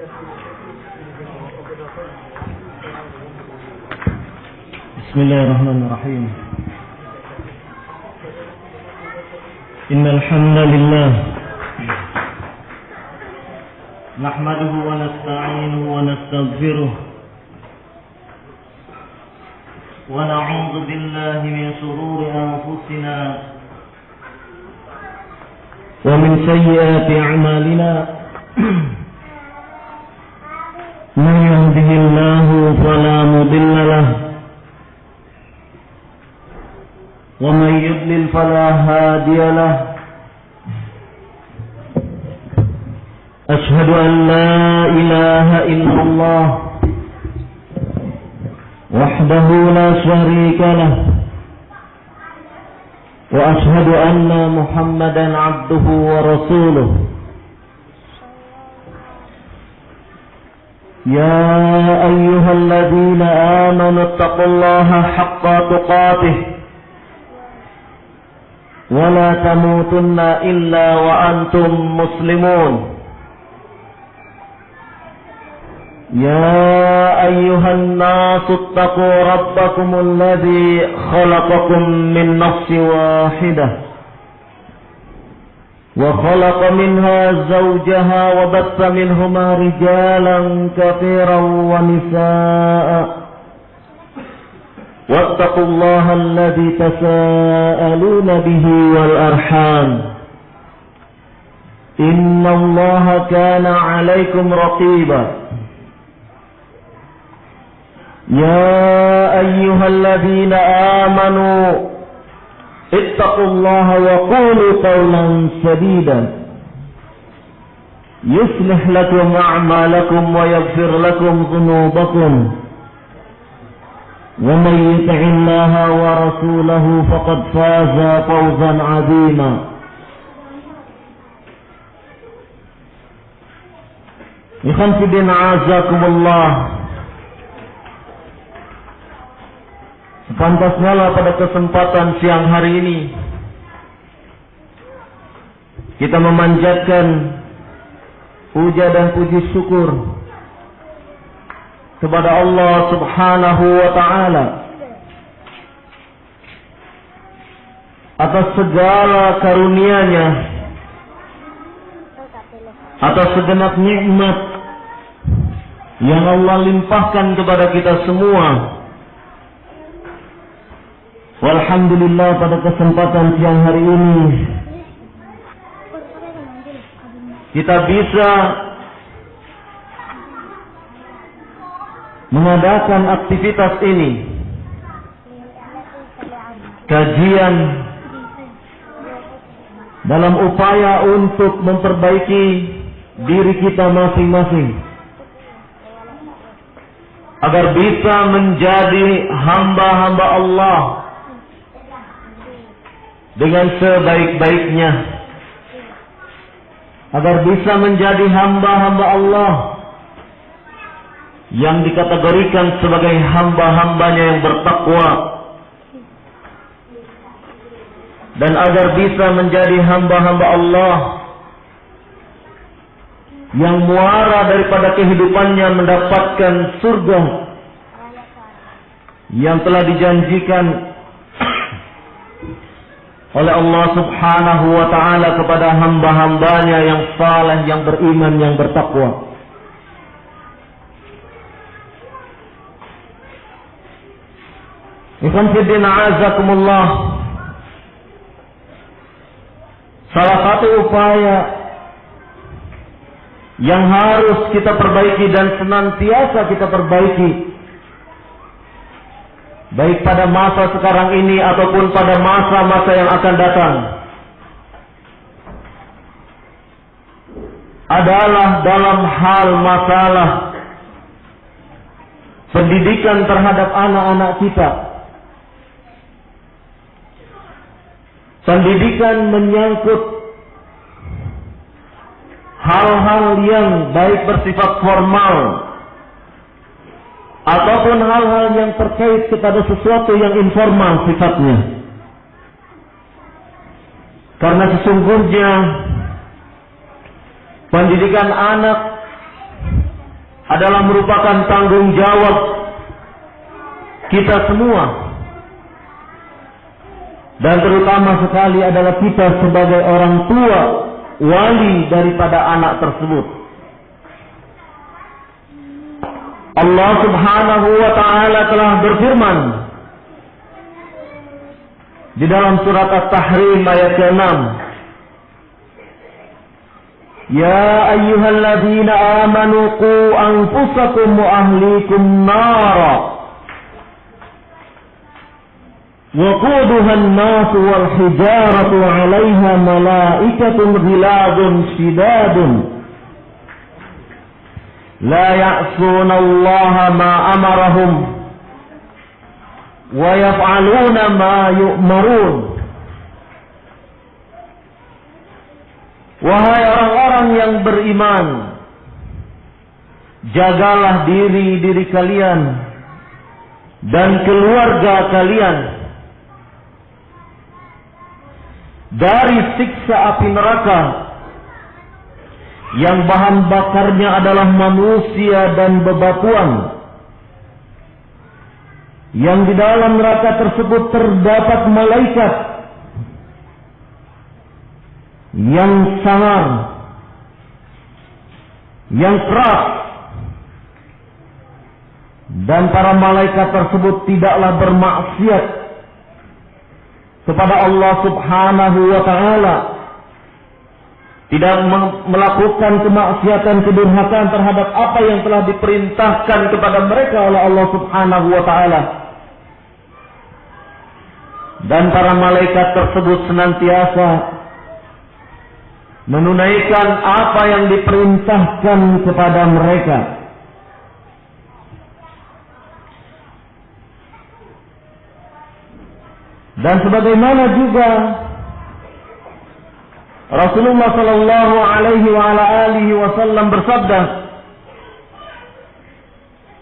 Bismillahirrahmanirrahim. Innal hamdalillah nahmaduhu wa nasta'inuhu wa nastaghfiruh wa na'udzu billahi min shururi anfusina wa min sayyiati a'malina. Man yahdihillahu fala mudilla lahu ومن يضلل فلا هادي له. أشهد أن لا إله إلا الله وحده لا شريك له وأشهد أن محمدا عبده ورسوله. يا أيها الذين آمنوا اتقوا الله حق تقاته ولا تموتن إلا وأنتم مسلمون. يا أيها الناس اتقوا ربكم الذي خلقكم من نفس واحدة وخلق منها زوجها وبث منهما رجالا كثيرا ونساء واتقوا الله الذي تساءلون به والأرحام إن الله كان عليكم رقيبا. يا أيها الذين آمنوا اتقوا الله وقولوا قولا سديدا يصلح لكم أعمالكم ويغفر لكم ذنوبكم ومن يطع الله ورسوله فقد فاز فوزا عظيما. Ikhwan fillah a'azakumullah. Sepantasnya lah pada kesempatan siang hari ini kita memanjatkan puja dan puji syukur kepada Allah Subhanahu wa ta'ala atas segala karunia-Nya, atas segenap nikmat yang Allah limpahkan kepada kita semua. Walhamdulillah, pada kesempatan siang hari ini kita bisa mengadakan aktivitas ini, kajian dalam upaya untuk memperbaiki diri kita masing-masing agar bisa menjadi hamba-hamba Allah dengan sebaik-baiknya, agar bisa menjadi hamba-hamba Allah yang dikategorikan sebagai hamba-hambanya yang bertakwa, dan agar bisa menjadi hamba-hamba Allah yang muara daripada kehidupannya mendapatkan surga yang telah dijanjikan oleh Allah Subhanahu wa ta'ala kepada hamba-hambanya yang saleh, yang beriman, yang bertakwa. Ikhwan fillah a'azakumullah. Salah satu upaya yang harus kita perbaiki dan senantiasa kita perbaiki, baik pada masa sekarang ini ataupun pada masa-masa yang akan datang, adalah dalam hal masalah pendidikan terhadap anak-anak kita. Pendidikan menyangkut hal-hal yang baik bersifat formal ataupun hal-hal yang terkait kepada sesuatu yang informal sifatnya. Karena sesungguhnya pendidikan anak adalah merupakan tanggung jawab kita semua, dan terutama sekali adalah kita sebagai orang tua, wali daripada anak tersebut. Allah Subhanahu wa ta'ala telah berfirman di dalam surat At-Tahrim ayat ke-6, Ya ayyuhalladzina amanu qu anfusakum wa ahlikum nara wa quduha an-nasu wal hijaratu 'alaiha malaikatun ghiladun shidadun la ya'suna Allaha ma amarahum wa yaf'aluna ma yu'marun. Wahai orang-orang yang beriman, jagalah diri kalian dan keluarga kalian dari siksa api neraka yang bahan bakarnya adalah manusia dan bebatuan, yang di dalam neraka tersebut terdapat malaikat yang sangar, yang keras, dan para malaikat tersebut tidaklah bermaksiat kepada Allah Subhanahu wa ta'ala, tidak melakukan kemaksiatan, kedurhakaan terhadap apa yang telah diperintahkan kepada mereka oleh Allah Subhanahu wa ta'ala. Dan para malaikat tersebut senantiasa menunaikan apa yang diperintahkan kepada mereka. Dan sebagaimana juga Rasulullah sallallahu alaihi wa ala alihi wasallam bersabda,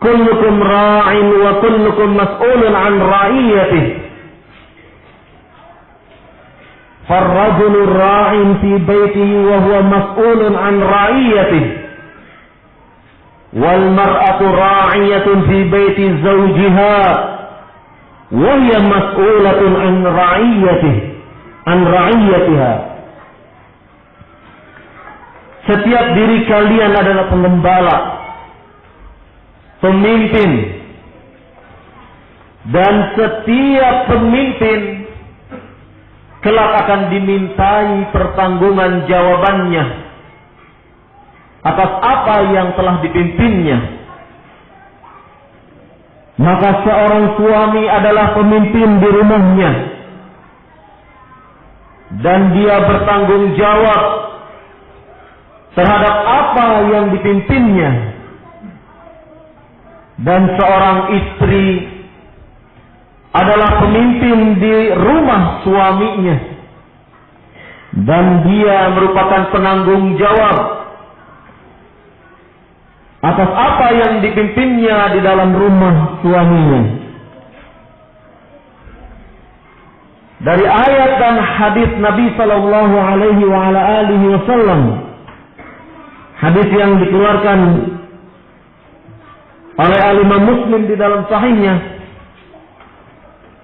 kullukum ra'in wa kullukum mas'ulun 'an ra'iyatihi. فالرجل راع في بيته وهو مسؤول عن رعيته والمرأة راعية في بيت زوجها وهي مسؤولة عن رعيتها. Setiap diri kalian adalah pengembala, pemimpin, dan setiap pemimpin kelak akan dimintai pertanggungan jawabannya atas apa yang telah dipimpinnya. Maka seorang suami adalah pemimpin di rumahnya, dan dia bertanggung jawab terhadap apa yang dipimpinnya. Dan seorang istri adalah pemimpin di rumah suaminya, dan dia merupakan penanggung jawab atas apa yang dipimpinnya di dalam rumah suaminya. Dari ayat dan hadis Nabi sallallahu alaihi wa ala alihi wasallam, hadis yang dikeluarkan oleh Imam Muslim di dalam sahihnya,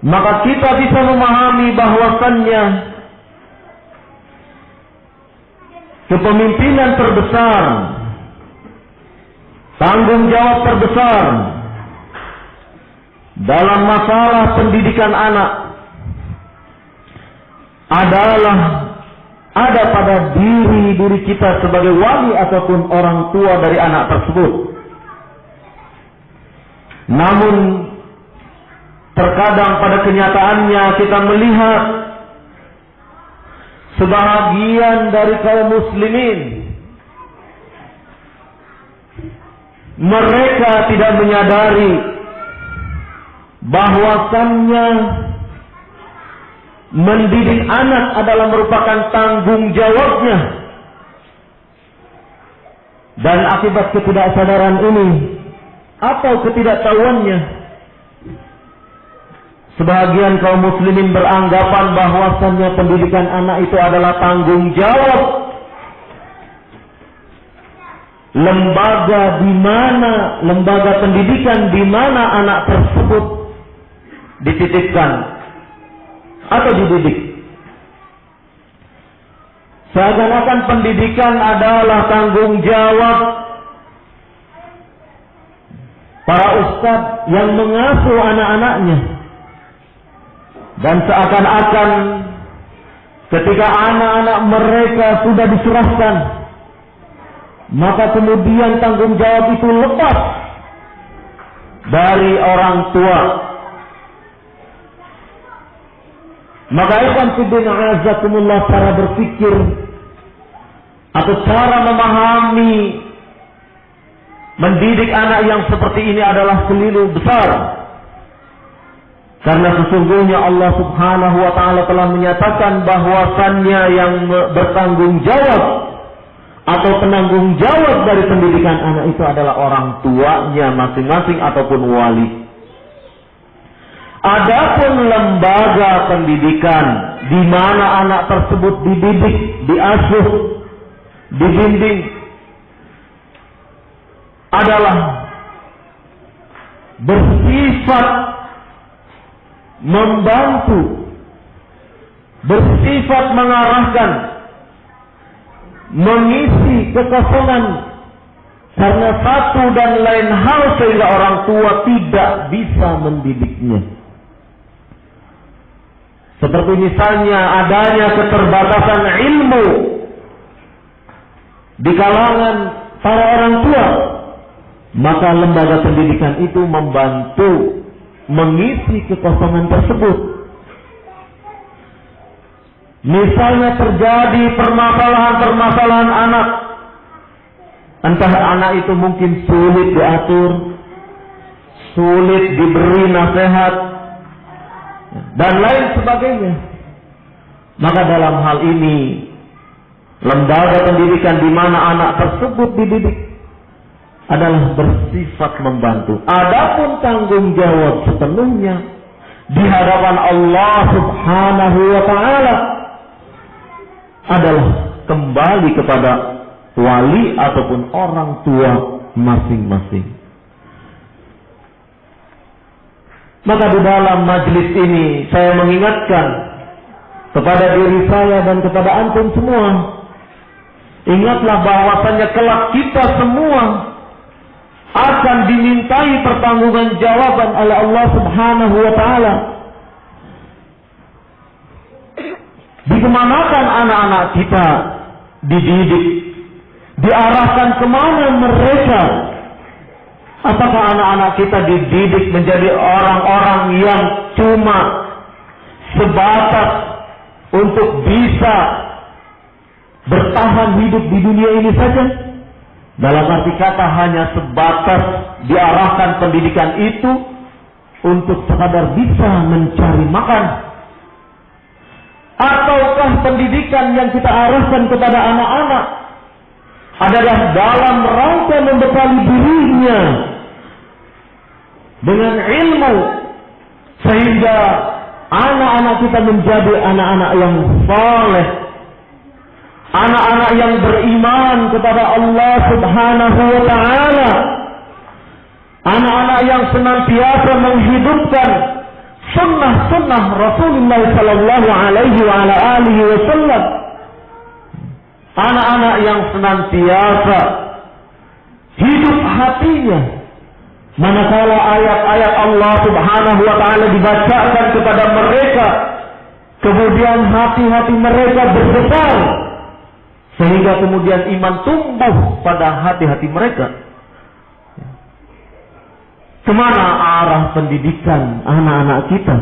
maka kita bisa memahami bahwasannya kepemimpinan terbesar, tanggung jawab terbesar dalam masalah pendidikan anak adalah ada pada diri kita sebagai wali ataupun orang tua dari anak tersebut. Namun terkadang pada kenyataannya kita melihat sebahagian dari kaum muslimin, mereka tidak menyadari bahwasannya mendidik anak adalah merupakan tanggung jawabnya. Dan akibat ketidaksadaran ini atau ketidaktahuannya, sebagian kaum muslimin beranggapan bahwasannya pendidikan anak itu adalah tanggung jawab lembaga di mana, lembaga pendidikan di mana anak tersebut dititipkan atau dididik. Seakan-akan pendidikan adalah tanggung jawab para ustadz yang mengasuh anak-anaknya. Dan seakan-akan ketika anak-anak mereka sudah diserahkan, maka kemudian tanggung jawab itu lepas dari orang tua. Maka ikhwan fillah azakumullah, cara berpikir atau cara memahami mendidik anak yang seperti ini adalah keliru besar. Karena sesungguhnya Allah Subhanahu wa taala telah menyatakan bahwasannya yang bertanggung jawab atau penanggung jawab dari pendidikan anak itu adalah orang tuanya masing-masing ataupun wali. Adapun lembaga pendidikan di mana anak tersebut dididik, diasuh, dibimbing adalah bersifat membantu, bersifat mengarahkan, mengisi kekosongan karena satu dan lain hal sehingga orang tua tidak bisa mendidiknya. Seperti misalnya adanya keterbatasan ilmu di kalangan para orang tua, maka lembaga pendidikan itu membantu mengisi kekosongan tersebut. Misalnya terjadi permasalahan-permasalahan anak, entah anak itu mungkin sulit diatur, sulit diberi nasihat, dan lain sebagainya. Maka dalam hal ini lembaga pendidikan di mana anak tersebut dididik adalah bersifat membantu. Adapun tanggung jawab sepenuhnya di hadapan Allah Subhanahu wa taala adalah kembali kepada wali ataupun orang tua masing-masing. Maka di dalam majlis ini saya mengingatkan kepada diri saya dan kepada antum semua, ingatlah bahwasannya kelak kita semua akan dimintai pertanggungjawaban oleh Allah Subhanahu wa taala. Dikemanakan anak-anak kita dididik, diarahkan kemana mereka? Apakah anak-anak kita dididik menjadi orang-orang yang cuma sebatas untuk bisa bertahan hidup di dunia ini saja? Dalam arti kata hanya sebatas diarahkan pendidikan itu untuk sekadar bisa mencari makan. Ataukah pendidikan yang kita arahkan kepada anak-anak adalah dalam rangka membekali dirinya dengan ilmu sehingga anak-anak kita menjadi anak-anak yang saleh, anak-anak yang beriman kepada Allah Subhanahu wa taala, anak-anak yang senantiasa menghidupkan sunnah-sunnah Rasulullah sallallahu alaihi wa ala alihi wasallam, anak-anak yang senantiasa hidup hatinya manakala ayat-ayat Allah Subhanahu wa taala dibacakan kepada mereka, kemudian hati-hati mereka bergetar sehingga kemudian iman tumbuh pada hati-hati mereka. Kemana arah pendidikan anak-anak kita?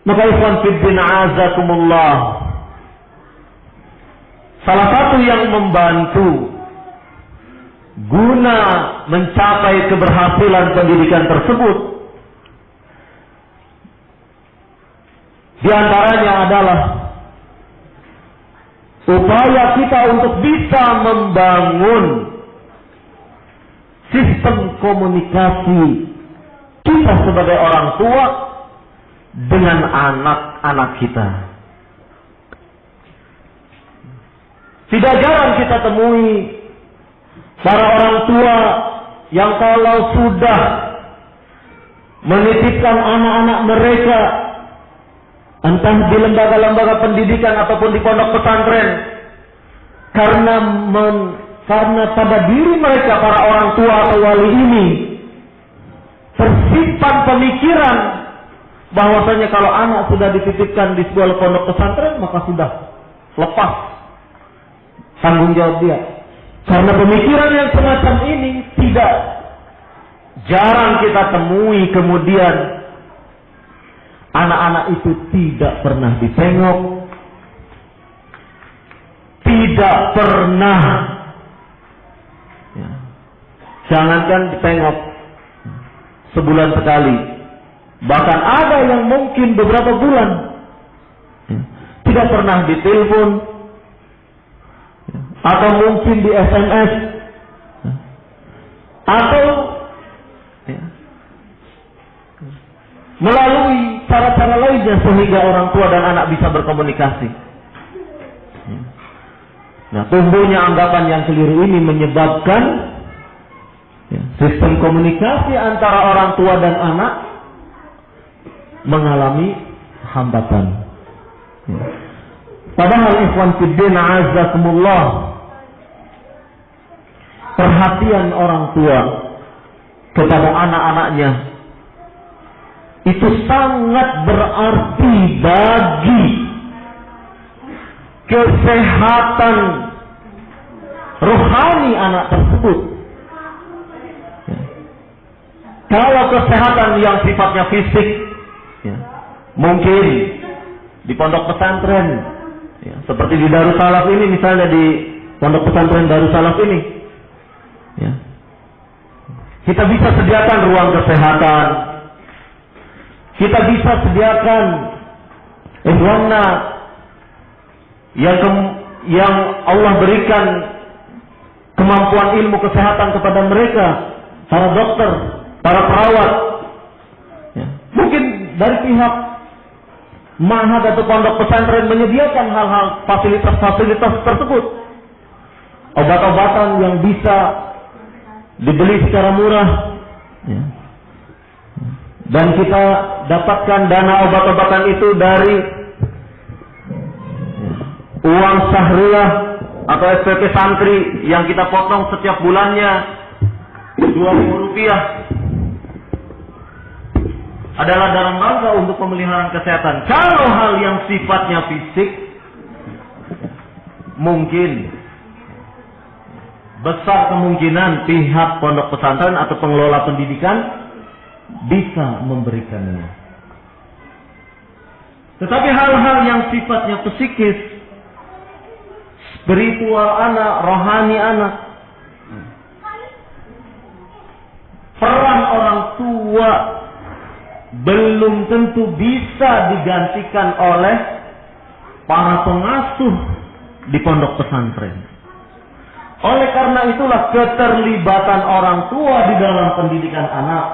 Maka ikhwan fillah azakumullah, salah satu yang membantu guna mencapai keberhasilan pendidikan tersebut di antaranya adalah upaya kita untuk bisa membangun sistem komunikasi kita sebagai orang tua dengan anak-anak kita. Tidak jarang kita temui para orang tua yang kalau sudah menitipkan anak-anak mereka entah di lembaga-lembaga pendidikan ataupun di pondok pesantren, karena pada diri mereka para orang tua atau wali ini tersimpan pemikiran bahwasanya kalau anak sudah dititipkan di sebuah pondok pesantren maka sudah lepas tanggung jawab dia. Karena pemikiran yang semacam ini tidak jarang kita temui, kemudian anak-anak itu tidak pernah ditengok, tidak pernah, ya, jangankan ditengok sebulan sekali, bahkan ada yang mungkin beberapa bulan, ya, tidak pernah ditelepon, ya, atau mungkin di SMS, ya, atau ya, melalui cara-cara lainnya sehingga orang tua dan anak bisa berkomunikasi. Nah, tumbuhnya anggapan yang keliru ini menyebabkan sistem komunikasi antara orang tua dan anak mengalami hambatan. Padahal ikhwan fiddin azakumullah, perhatian orang tua kepada anak-anaknya itu sangat berarti bagi kesehatan rohani anak tersebut. Kalau kesehatan yang sifatnya fisik, ya, mungkin di pondok pesantren, ya, seperti di Darussalaf ini, misalnya di pondok pesantren Darussalaf ini, ya, kita bisa sediakan ruang kesehatan, kita bisa sediakan ikhwanna yang Allah berikan kemampuan ilmu kesehatan kepada mereka, para dokter, para perawat, ya. Mungkin dari pihak ma'had atau pondok pesantren menyediakan hal-hal fasilitas-fasilitas tersebut, obat-obatan yang bisa dibeli secara murah, ya. Dan kita dapatkan dana obat-obatan itu dari uang sahriyah atau SPP santri yang kita potong setiap bulannya Rp2.000 adalah dalam rangka untuk pemeliharaan kesehatan. Kalau hal yang sifatnya fisik, mungkin besar kemungkinan pihak pondok pesantren atau pengelola pendidikan bisa memberikannya. Tetapi hal-hal yang sifatnya psikis, spiritual anak, rohani anak, peran orang tua belum tentu bisa digantikan oleh para pengasuh di pondok pesantren. Oleh karena itulah keterlibatan orang tua di dalam pendidikan anak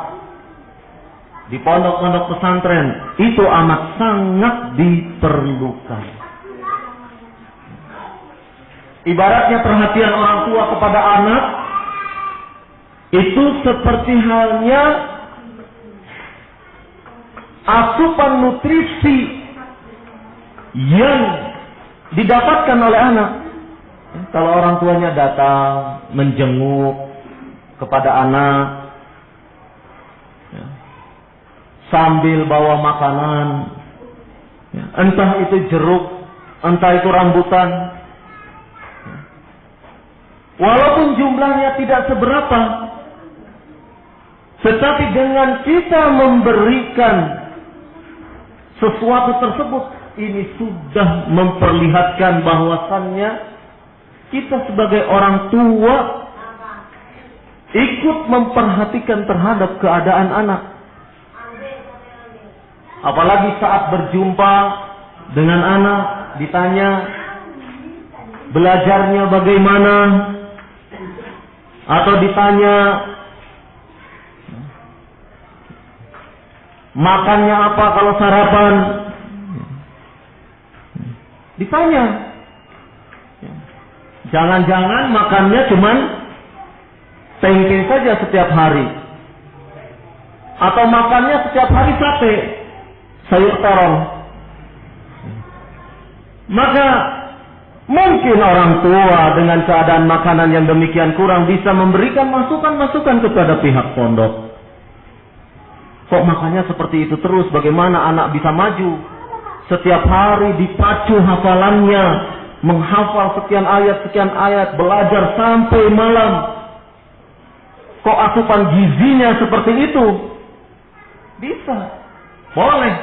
di pondok-pondok pesantren itu amat sangat diperlukan. Ibaratnya perhatian orang tua kepada anak itu seperti halnya asupan nutrisi yang didapatkan oleh anak. Kalau orang tuanya datang menjenguk kepada anak, sambil bawa makanan, entah itu jeruk, entah itu rambutan, walaupun jumlahnya tidak seberapa, tetapi dengan kita memberikan sesuatu tersebut, ini sudah memperlihatkan bahwasannya kita sebagai orang tua ikut memperhatikan terhadap keadaan anak. Apalagi saat berjumpa dengan anak, ditanya belajarnya bagaimana, atau ditanya makannya apa kalau sarapan, ditanya Jangan-jangan makannya cuman tempe saja setiap hari. Atau makannya setiap hari sate, sayur terong. Maka mungkin orang tua dengan keadaan makanan yang demikian kurang bisa memberikan masukan-masukan kepada pihak pondok. Kok makannya seperti itu terus? Bagaimana anak bisa maju? Setiap hari dipacu hafalannya, menghafal sekian ayat, belajar sampai malam. Kok asupan gizinya seperti itu? Bisa, boleh.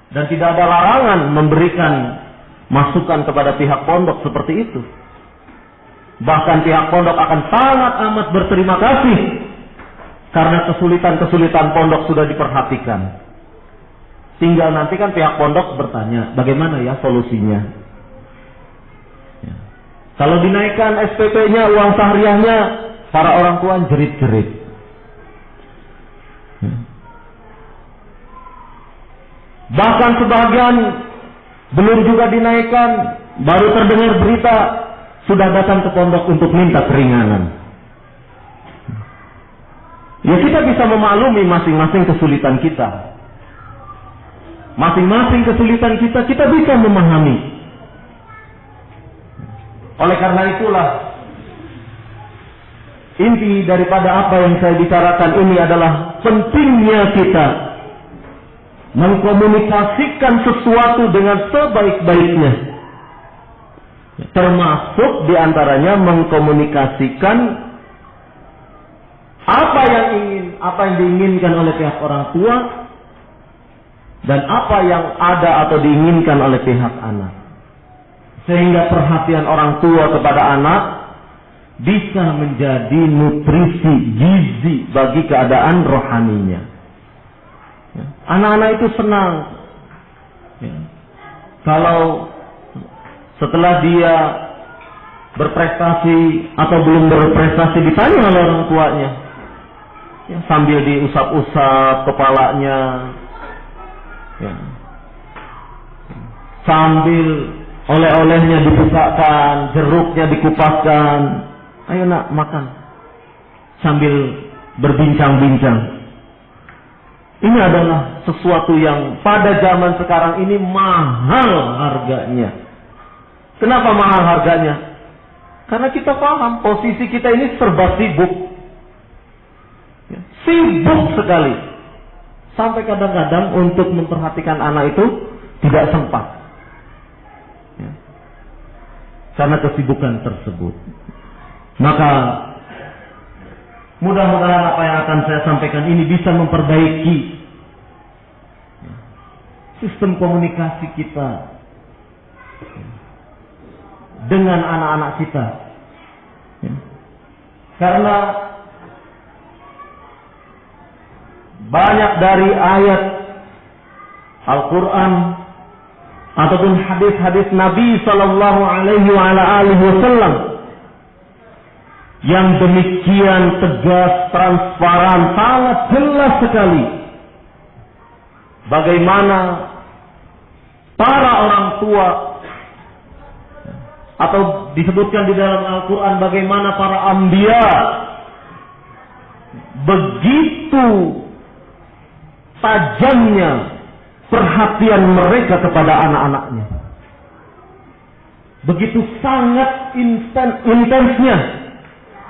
Dan tidak ada larangan memberikan masukan kepada pihak pondok seperti itu. Bahkan pihak pondok akan sangat amat berterima kasih karena kesulitan-kesulitan pondok sudah diperhatikan. Tinggal nanti kan pihak pondok bertanya, bagaimana ya solusinya? Ya. Kalau dinaikkan SPP-nya, uang sahriyahnya, para orang tua jerit-jerit. Ya. Bahkan sebagian belum juga dinaikkan, baru terdengar berita, sudah datang ke pondok untuk minta keringanan. Ya, kita bisa memaklumi masing-masing kesulitan kita. Masing-masing kesulitan kita bisa memahami. Oleh karena itulah, inti daripada apa yang saya bicarakan ini adalah pentingnya kita mengkomunikasikan sesuatu dengan sebaik-baiknya. Termasuk diantaranya mengkomunikasikan apa yang diinginkan oleh pihak orang tua dan apa yang ada atau diinginkan oleh pihak anak. Sehingga perhatian orang tua kepada anak bisa menjadi nutrisi gizi bagi keadaan rohaninya. Anak-anak itu senang kalau setelah dia berprestasi atau belum berprestasi ditanya oleh orang tuanya, sambil diusap-usap kepalanya, sambil oleh-olehnya dibukakan, jeruknya dikupaskan, ayo nak makan, sambil berbincang-bincang. Ini adalah sesuatu yang pada zaman sekarang ini mahal harganya. Kenapa mahal harganya? Karena kita paham posisi kita ini serba sibuk. Sibuk sekali. Sampai kadang-kadang untuk memperhatikan anak itu tidak sempat. Karena kesibukan tersebut. Maka mudah-mudahan apa yang akan saya sampaikan ini bisa memperbaiki sistem komunikasi kita dengan anak-anak kita. Karena banyak dari ayat Al-Quran ataupun hadis-hadis Nabi Sallallahu Alaihi Wasallam yang demikian tegas, transparan, sangat jelas sekali bagaimana para orang tua, atau disebutkan di dalam Al-Quran bagaimana para anbiya begitu tajamnya perhatian mereka kepada anak-anaknya, begitu sangat intensnya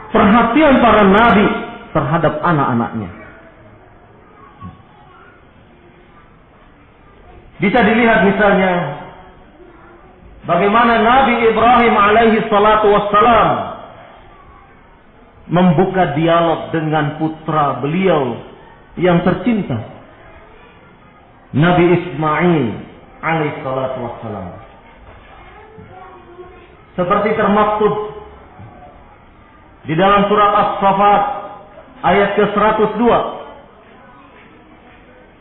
perhatian para nabi terhadap anak-anaknya. Bisa dilihat misalnya bagaimana Nabi Ibrahim alaihi salatu wassalam membuka dialog dengan putra beliau yang tercinta, Nabi Ismail alaihi salatu wassalam. Seperti termaktub di dalam surat As-Saffat ayat ke-102,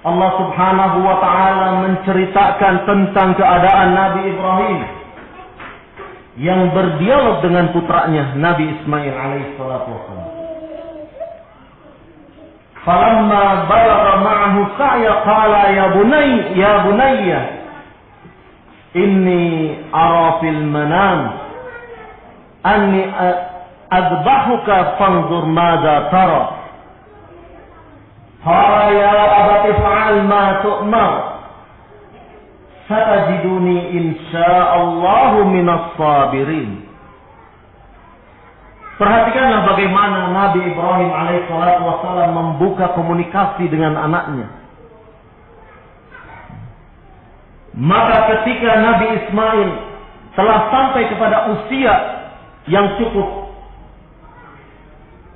Allah Subhanahu wa ta'ala menceritakan tentang keadaan Nabi Ibrahim yang berdialog dengan putranya Nabi Ismail alaihi salatu wassalam. Falamma balagha ma'ahu sa'ya qala ya bunayya inni ara fil manam anni adbahuka fanzur madza tara. Qala ya abati fa'al ma tu'mar. Satajiduni insyaallahu minas sabirin. Perhatikanlah bagaimana Nabi Ibrahim alaihissalatu wassalam membuka komunikasi dengan anaknya. Maka ketika Nabi Ismail telah sampai kepada usia yang cukup,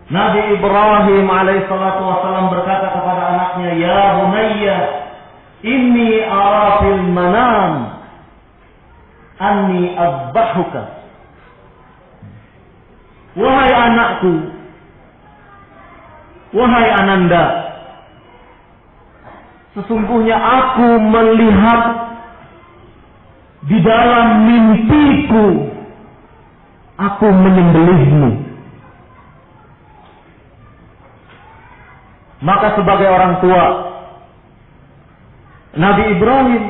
Nabi Ibrahim alaihissalatu wassalam berkata kepada anaknya, "Ya bunayya, inni ara fil manam anni azbahuka." Wahai anakku, wahai ananda, sesungguhnya aku melihat di dalam mimpiku aku menyembelihmu. Maka sebagai orang tua, Nabi Ibrahim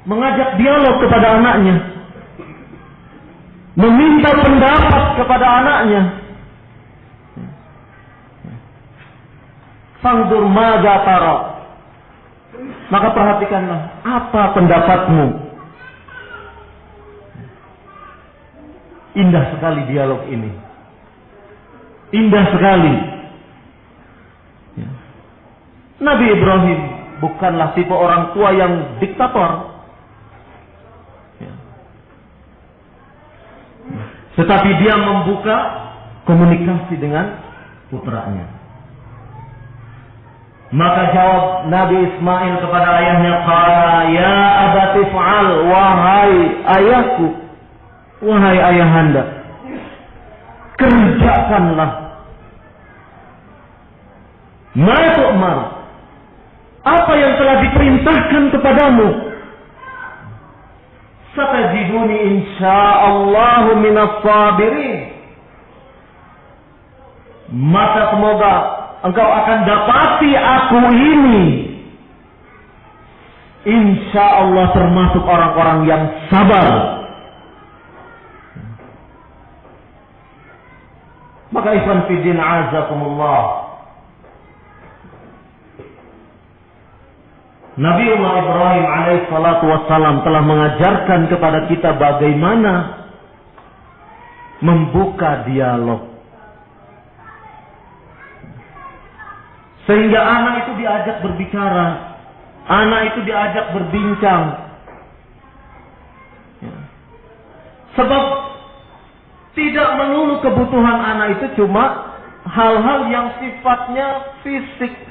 mengajak dialog kepada anaknya, meminta pendapat kepada anaknya. Fangdur madza tara. Maka perhatikanlah, apa pendapatmu? Indah sekali dialog ini. Indah sekali. Nabi Ibrahim bukanlah tipe orang tua yang diktator. Tetapi dia membuka komunikasi dengan putranya. Maka jawab Nabi Ismail kepada ayahnya, "Qala ya abati fa'al, wahai ayahku, wahai ayahanda, kerjakanlah ma tu'mar, apa yang telah diperintahkan kepadamu. Satajiduni insyaallahu minas sabirin." Maka semoga engkau akan dapati aku ini insyaallah termasuk orang-orang yang sabar. Maka ikhwan fiddin azakumullah, Nabiullah Ibrahim alaihissalatu wassalam telah mengajarkan kepada kita bagaimana membuka dialog. Sehingga anak itu diajak berbicara, anak itu diajak berbincang. Sebab tidak melulu kebutuhan anak itu cuma hal-hal yang sifatnya fisik.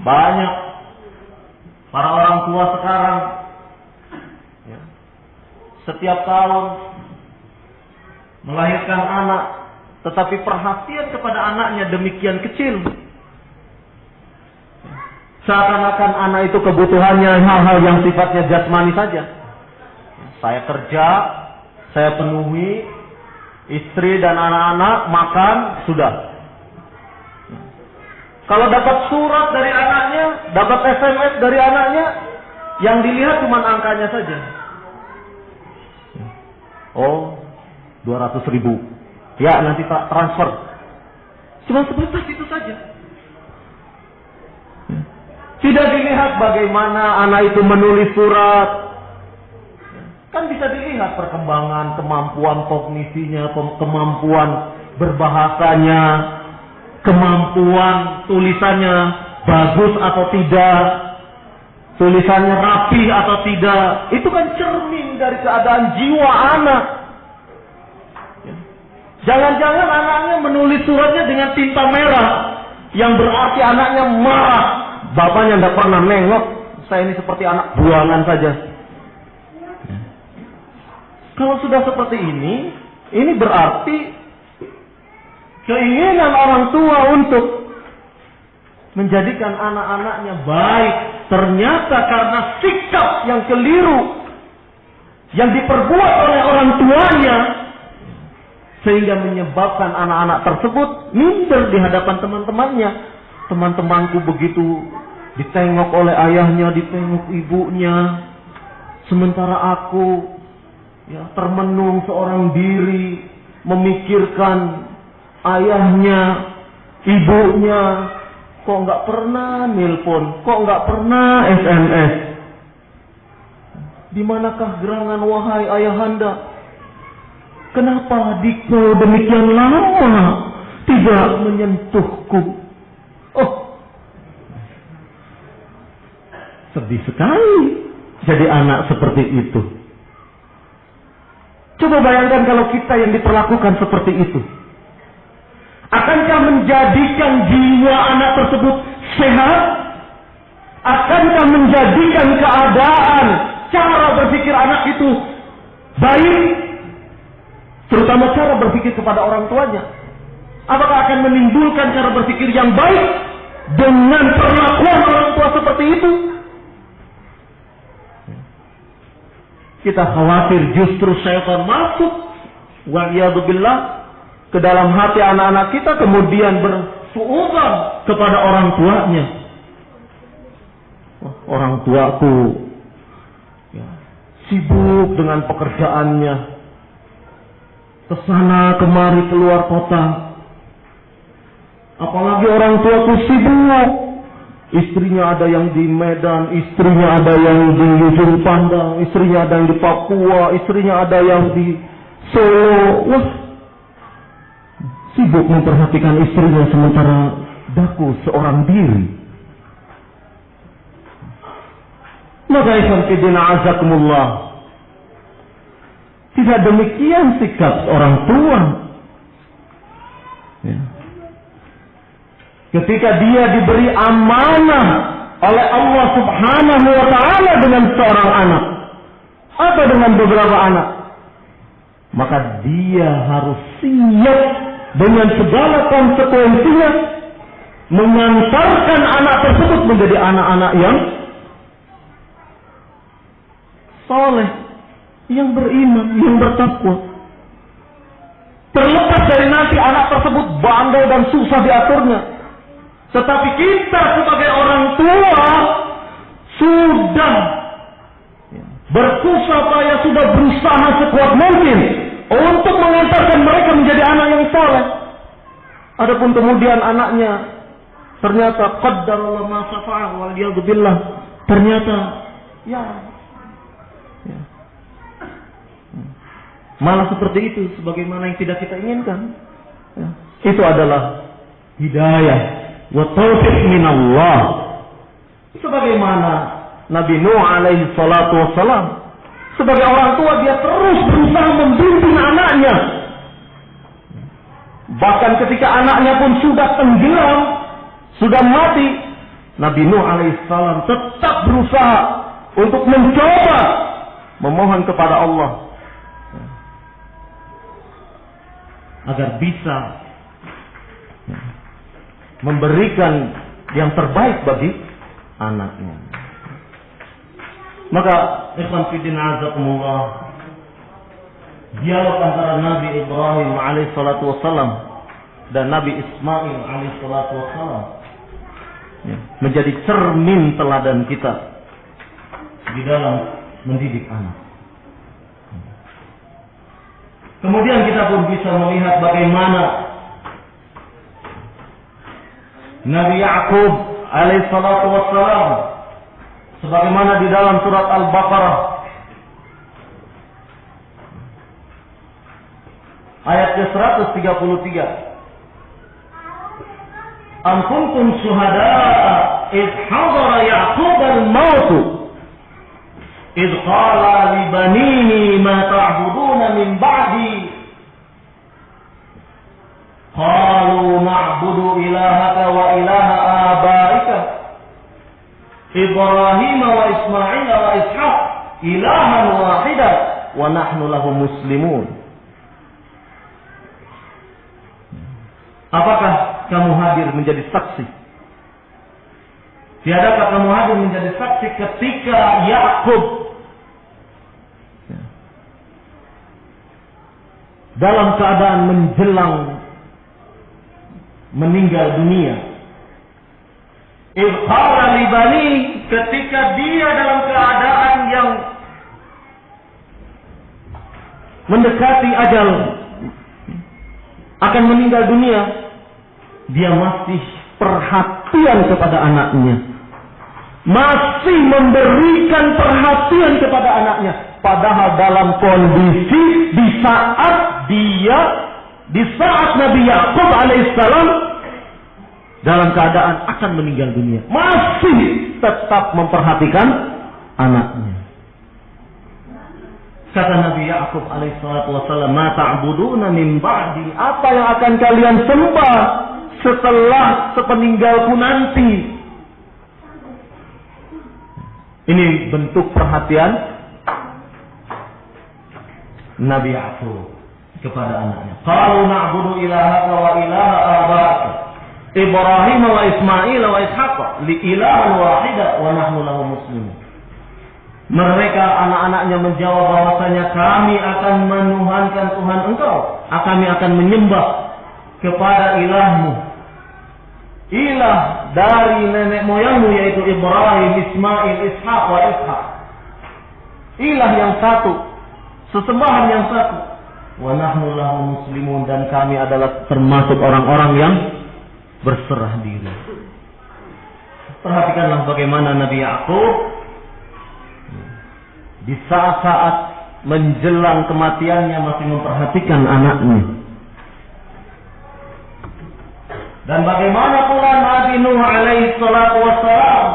Banyak para orang tua sekarang setiap tahun melahirkan anak, tetapi perhatian kepada anaknya demikian kecil. Seakan-akan anak itu kebutuhannya hal-hal yang sifatnya jasmani saja. Saya kerja, saya penuhi, istri dan anak-anak makan, sudah. Kalau dapat surat dari anaknya, dapat SMS dari anaknya, yang dilihat cuma angkanya saja. Oh, 200.000. Ya, nanti transfer. Cuma sebatas itu saja. Tidak dilihat bagaimana anak itu menulis surat. Kan bisa dilihat perkembangan, kemampuan kognisinya, kemampuan berbahasanya, kemampuan tulisannya bagus atau tidak, tulisannya rapi atau tidak. Itu kan cermin dari keadaan jiwa anak. Jangan-jangan anaknya menulis suratnya dengan tinta merah, yang berarti anaknya marah. Bapaknya tidak pernah nengok, saya ini seperti anak buangan saja. Kalau sudah seperti ini berarti keinginan orang tua untuk menjadikan anak-anaknya baik, ternyata karena sikap yang keliru yang diperbuat oleh orang tuanya, sehingga menyebabkan anak-anak tersebut minder di hadapan teman-temannya. Teman-temanku begitu ditengok oleh ayahnya, ditengok ibunya, sementara aku ya, termenung seorang diri, memikirkan ayahnya, ibunya, kok nggak pernah nelpon, kok nggak pernah SMS. Di manakah gerangan wahai ayahanda? Kenapa dikau demikian lama tidak menyentuhku? Oh, sedih sekali jadi anak seperti itu. Coba bayangkan kalau kita yang diperlakukan seperti itu. Akankah menjadikan jiwa anak tersebut sehat? Akankah menjadikan keadaan, cara berpikir anak itu baik? Terutama cara berpikir kepada orang tuanya. Apakah akan menimbulkan cara berpikir yang baik dengan perlakuan orang tua seperti itu? Kita khawatir justru syaitan masuk wa'iyadzubillah ke dalam hati anak-anak kita, kemudian bersuudzon kepada orang tuanya. Orang tuaku ya, sibuk dengan pekerjaannya, kesana kemari keluar kota. Apalagi orang tuaku sibuk, istrinya ada yang di Medan, istrinya ada yang di Ujung Pandang, istrinya ada yang di Papua, istrinya ada yang di Solo. Wah, sibuk memperhatikan istrinya sementara daku seorang diri. Maka ikhwan fillah azakumullah, tidak demikian sikap orang tua. Ya. Ketika dia diberi amanah oleh Allah Subhanahu wa ta'ala dengan seorang anak atau dengan beberapa anak, maka dia harus siap dengan segala konsekuensinya mengantarkan anak tersebut menjadi anak-anak yang soleh, yang beriman, yang bertakwa. Terlepas dari nanti anak tersebut bandel dan susah diaturnya, tetapi kita sebagai orang tua sudah bersusah payah, sudah berusaha sekuat mungkin untuk mengantarkan mereka menjadi anak yang soleh. Adapun kemudian anaknya ternyata qaddarallahu ma syafa'a wal yadzubillah, ternyata ya malah seperti itu, sebagaimana yang tidak kita inginkan. Ya. Itu adalah hidayah wa taufiq minallah. Sebagaimana Nabi Nuh alaihi salatu wassalam, sebagai orang tua dia terus berusaha membimbing anaknya. Bahkan ketika anaknya pun sudah tenggelam, sudah mati, Nabi Nuh alaihi salam tetap berusaha untuk mencoba memohon kepada Allah agar bisa memberikan yang terbaik bagi anaknya. Maka ikhwan fillah azakumullah, dialog antara Nabi Ibrahim alaihi salatu wassalam dan Nabi Ismail alaihi salatu wassalam menjadi cermin teladan kita di dalam mendidik anak. Kemudian kita pun bisa melihat bagaimana Nabi Ya'qub alaihi salatu wassalam, sebagaimana di dalam surat Al-Baqarah ayat ke-133, Am kuntum syuhada'a idh hadara Ya'qub al-maut idh qala li banihi ma ta'buduna min ba'di qalu na'budu ilahaka wa ilaha abaika Ibrahim wa Ismail wa Ishaq ilahan wahidan wa nahnu lahu muslimun. Apakah kamu hadir menjadi saksi? Tiadakah kamu hadir menjadi saksi ketika Ya'qub dalam keadaan menjelang meninggal dunia? Iqara li bani, ketika dia dalam keadaan yang mendekati ajal, akan meninggal dunia, dia masih perhatian kepada anaknya, masih memberikan perhatian kepada anaknya, padahal dalam kondisi di saat Nabi Yakub alaihissalam dalam keadaan akan meninggal dunia, masih tetap memperhatikan anaknya. Kata Nabi Yakub alaihissalam, "Ma ta'buduna min ba'di?" Apa yang akan kalian sembah setelah sepeninggalku nanti? Ini bentuk perhatian Nabi Yakub kepada anaknya. Qalu na'budu ilahaka wa ilaha aba'aka Ibrahim wa Ismail wa Ishaq li ilahan wahida wa nahnu lahu muslimun. Mereka anak-anaknya menjawab bahwasanya kami akan menuhankan Tuhan engkau, kami akan menyembah kepada ilahmu, ilah dari nenek moyangmu yaitu Ibrahim, Ismail, Ishaq wa Ishaq. Ilah yang satu, sesembahan yang satu. Wa nahnu lahu muslimun, dan kami adalah termasuk orang-orang yang berserah diri. Perhatikanlah bagaimana Nabi Yakub di saat-saat menjelang kematiannya masih memperhatikan anaknya. Dan bagaimana pula Nabi Nuh alaihi salatu wassalam,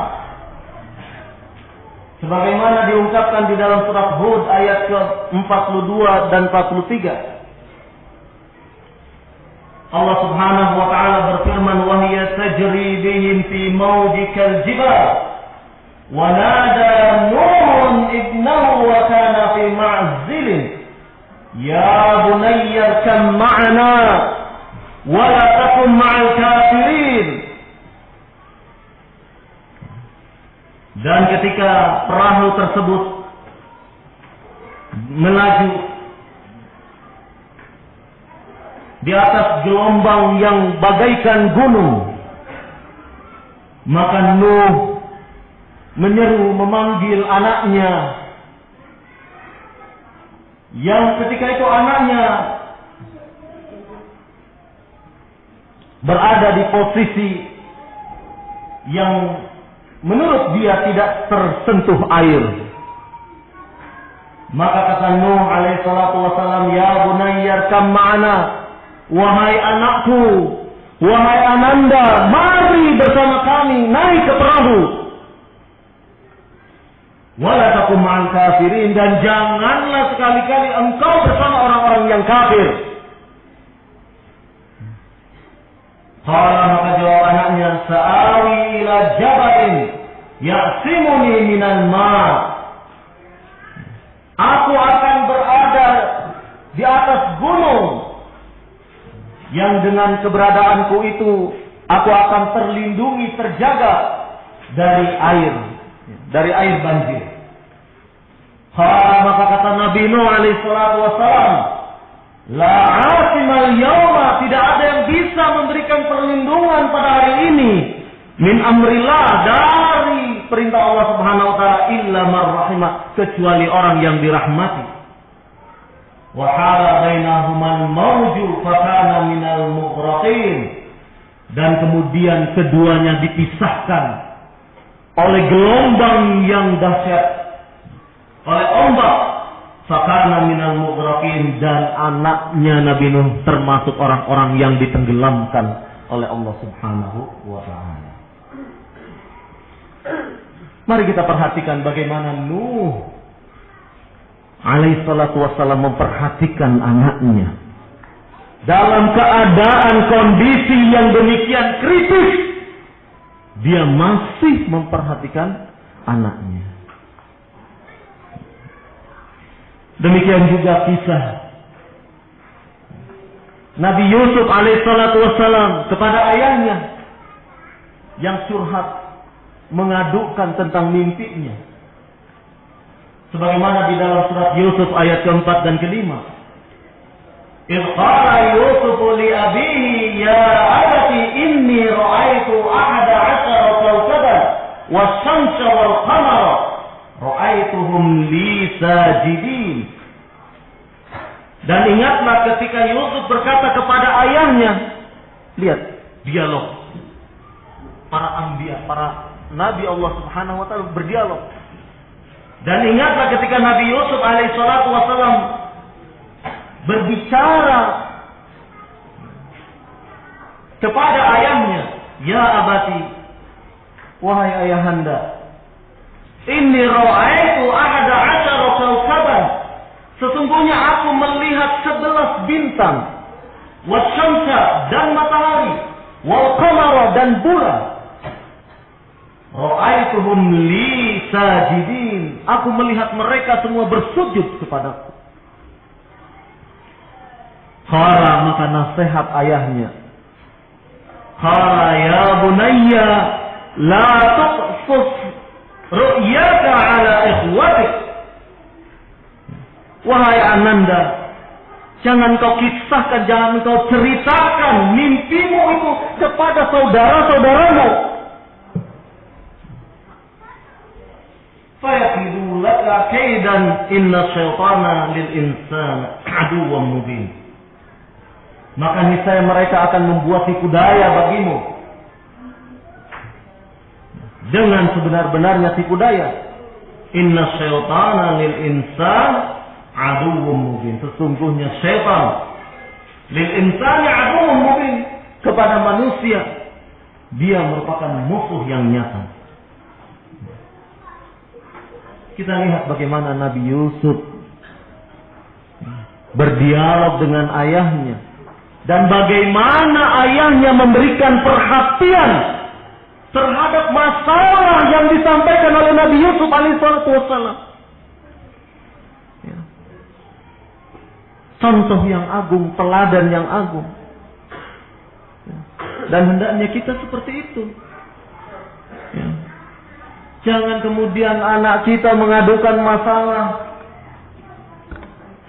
sebagaimana diungkapkan di dalam surat Hud ayat ke-42 dan 43. Allah Subhanahu wa taala berfirman, "Wa hiya tajri bihim fi mawjikal jibal wa nada Nuh ibnahu wa kana fi ma'zilin ya bunayya kam ma'ana wa la takum ma'al kafirin." Dan ketika perahu tersebut melaju di atas gelombang yang bagaikan gunung, maka Nuh menyeru, memanggil anaknya, yang ketika itu anaknya berada di posisi yang menurut dia tidak tersentuh air. Maka kata Nuh alaihi salatu wasalam, "Ya bunayya kam ma'ana." Wahai anakku, wahai ananda, mari bersama kami naik ke perahu. Wala takum ma'al kafirin, dan janganlah sekali-kali engkau bersama orang-orang yang kafir. Qala, maka jawab anaknya, "Sa'awi ila jabalin ya'simuni minal ma'." Aku akan berada di atas gunung yang dengan keberadaanku itu aku akan terlindungi, terjaga dari air banjir. Maka kata Nabi Nuh alaihi salatu wassalam, "La asimal yawma," tidak ada yang bisa memberikan perlindungan pada hari ini, min amrillah, dari perintah Allah Subhanahu wa taala, illa man rahimah, kecuali orang yang dirahmati. Wa hala bainahumal mawju fakana minal mughraqin, dan kemudian keduanya dipisahkan oleh gelombang yang dahsyat, oleh ombak, fakana minal mughraqin, dan anaknya Nabi Nuh termasuk orang-orang yang ditenggelamkan oleh Allah Subhanahu wa taala. Mari kita perhatikan bagaimana Nuh alaihi salatu wassalam memperhatikan anaknya dalam keadaan kondisi yang demikian kritis. Dia masih memperhatikan anaknya. Demikian juga kisah Nabi Yusuf alaihi salatu wassalam kepada ayahnya yang curhat mengadukan tentang mimpinya. Sebagaimana di dalam surat Yusuf ayat ke-4 dan ke-5. "Idh qala Yusuf li abihi ya abati inni ra'aitu ahada 'ashara kawkaban wasyamsa wal qamara ra'aituhum li sajidin." ingatlah ketika Yusuf berkata kepada ayahnya, lihat dialog para anbiya, para nabi Allah Subhanahu wa taala berdialog. Dan ingatlah ketika Nabi Yusuf alaihissalatu wassalam berbicara kepada ayahnya, ya abati, wahai ayahanda, inni ra'aitu ahada asyara kawkaban, sesungguhnya aku melihat 11 bintang, wasyamsa dan matahari, wal qamara dan bulan. Ra'aituhum li sajidin, aku melihat mereka semua bersujud kepadaku. Qala, maka nasihat ayahnya, qala ya bunayya la tuqsus ru'yaka ala ikhwatik. Wahai ananda, jangan kau kisahkan, jangan kau ceritakan mimpimu itu kepada saudara-saudaramu. Fayakidu laka kaidan inna syaitana lil insani aduwwun mubin. Maka niscaya mereka akan membuat tipu daya bagimu dengan sebenar-benarnya tipu daya. Inna syaitana lil insani aduwwun mubin. Sesungguhnya syaitan lil insani aduwwun mubin, kepada manusia dia merupakan musuh yang nyata. Kita lihat bagaimana Nabi Yusuf berdialog dengan ayahnya, dan bagaimana ayahnya memberikan perhatian terhadap masalah yang disampaikan oleh Nabi Yusuf alaihissalam. Contoh yang agung, teladan yang agung. Dan hendaknya kita seperti itu. Jangan kemudian anak kita mengadukan masalah.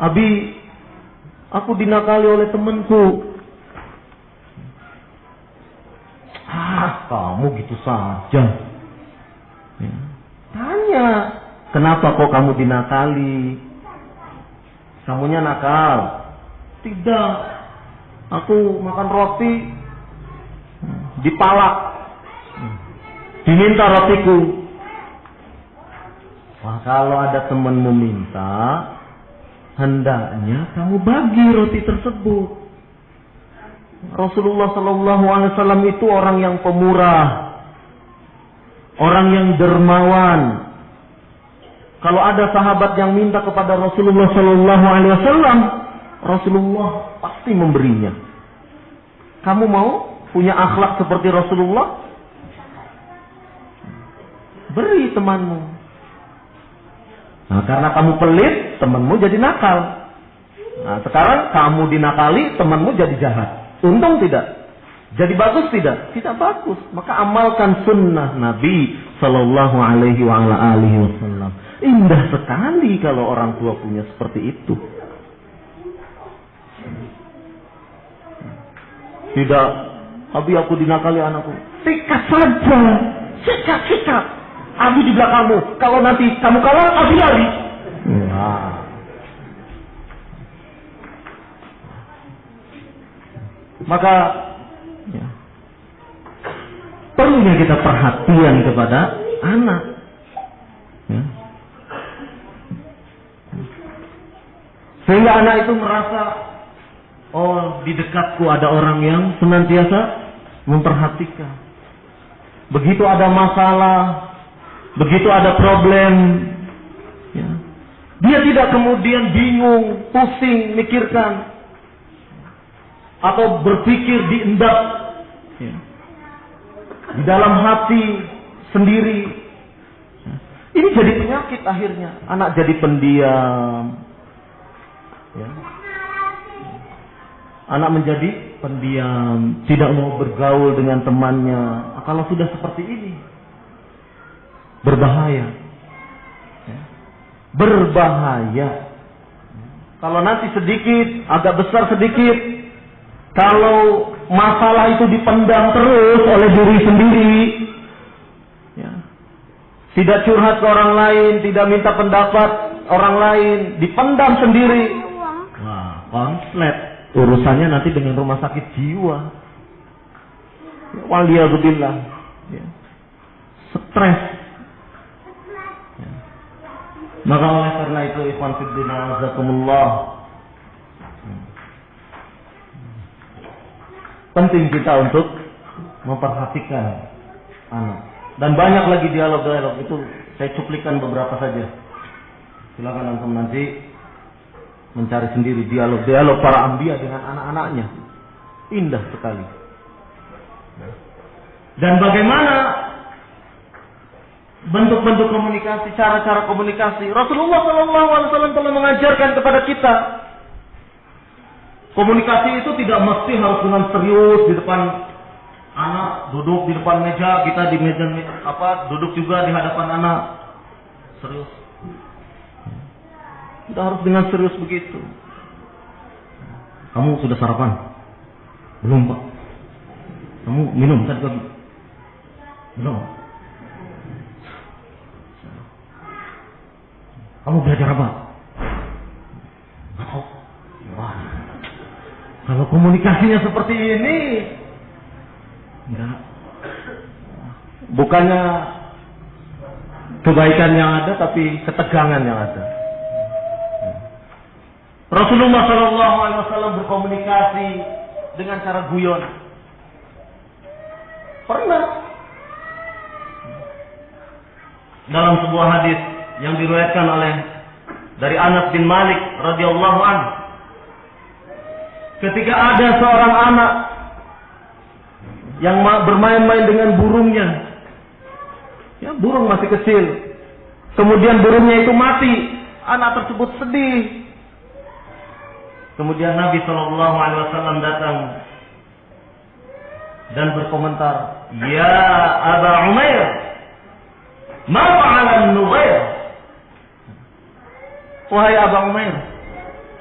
Abi, aku dinakali oleh temanku. Kamu gitu saja. Tanya, kenapa kok kamu dinakali? Kamunya nakal? Tidak. Aku makan roti, dipalak, diminta rotiku. Wah, kalau ada temanmu minta, hendaknya kamu bagi roti tersebut. Rasulullah SAW itu orang yang pemurah, orang yang dermawan. Kalau ada sahabat yang minta kepada Rasulullah SAW, Rasulullah pasti memberinya. Kamu mau punya akhlak seperti Rasulullah? Beri temanmu. Nah, karena kamu pelit, temanmu jadi nakal. Nah, sekarang kamu dinakali, temanmu jadi jahat. Untung tidak? Jadi bagus tidak? Tidak bagus. Maka amalkan sunnah Nabi Sallallahu Alaihi Wasallam. Indah sekali kalau orang tua punya seperti itu. Tidak, Abi aku dinakali anakku. Sikat saja, sikat. Abi di belakangmu. Kalau nanti kamu kalah, Abi lari. Nah. Maka perlunya kita perhatian kepada anak. Sehingga anak itu merasa, oh di dekatku ada orang yang senantiasa memperhatikan. Begitu ada masalah, begitu ada problem, dia tidak kemudian bingung, pusing, mikirkan, atau berpikir diendap di dalam hati sendiri. Ini jadi penyakit akhirnya. Anak jadi pendiam. Anak menjadi pendiam, tidak mau bergaul dengan temannya. Kalau sudah seperti ini, berbahaya. Berbahaya. Kalau nanti sedikit, agak besar sedikit, kalau masalah itu dipendam terus oleh diri sendiri, tidak curhat ke orang lain, tidak minta pendapat orang lain, dipendam sendiri. Wah, konslet. Urusannya nanti dengan rumah sakit jiwa. Waliyadzubillah. Ya. Stres. Ya. Maka oleh karena itu ikhwan fillah azakumullah, penting kita untuk memperhatikan anak. Dan banyak lagi dialog-dialog itu, saya cuplikan beberapa saja. Silakan antum nanti mencari sendiri dialog-dialog para anbiya dengan anak-anaknya. Indah sekali. Dan bagaimana bentuk-bentuk komunikasi, cara-cara komunikasi. Rasulullah SAW telah mengajarkan kepada kita. Komunikasi itu tidak mesti harus dengan serius di depan anak, duduk di depan meja, kita di meja duduk juga di hadapan anak. Serius. Tidak harus dengan serius begitu. Kamu sudah sarapan? Belum, Pak. Kamu minum tadi pagi? Belum. Kamu belajar apa? Wah. Kalau komunikasinya seperti ini, enggak. Bukannya kebaikan yang ada, tapi ketegangan yang ada. Rasulullah SAW berkomunikasi dengan cara guyon. Pernah. Dalam sebuah hadis yang diriwayatkan dari Anas bin Malik radhiyallahu anhu, ketika ada seorang anak yang bermain-main dengan burungnya, ya burung masih kecil, kemudian burungnya itu mati, anak tersebut sedih. Kemudian Nabi SAW datang dan berkomentar, "Ya Aba Umair, ma fa'ala an-Nughair?" Wahai Aba Umair,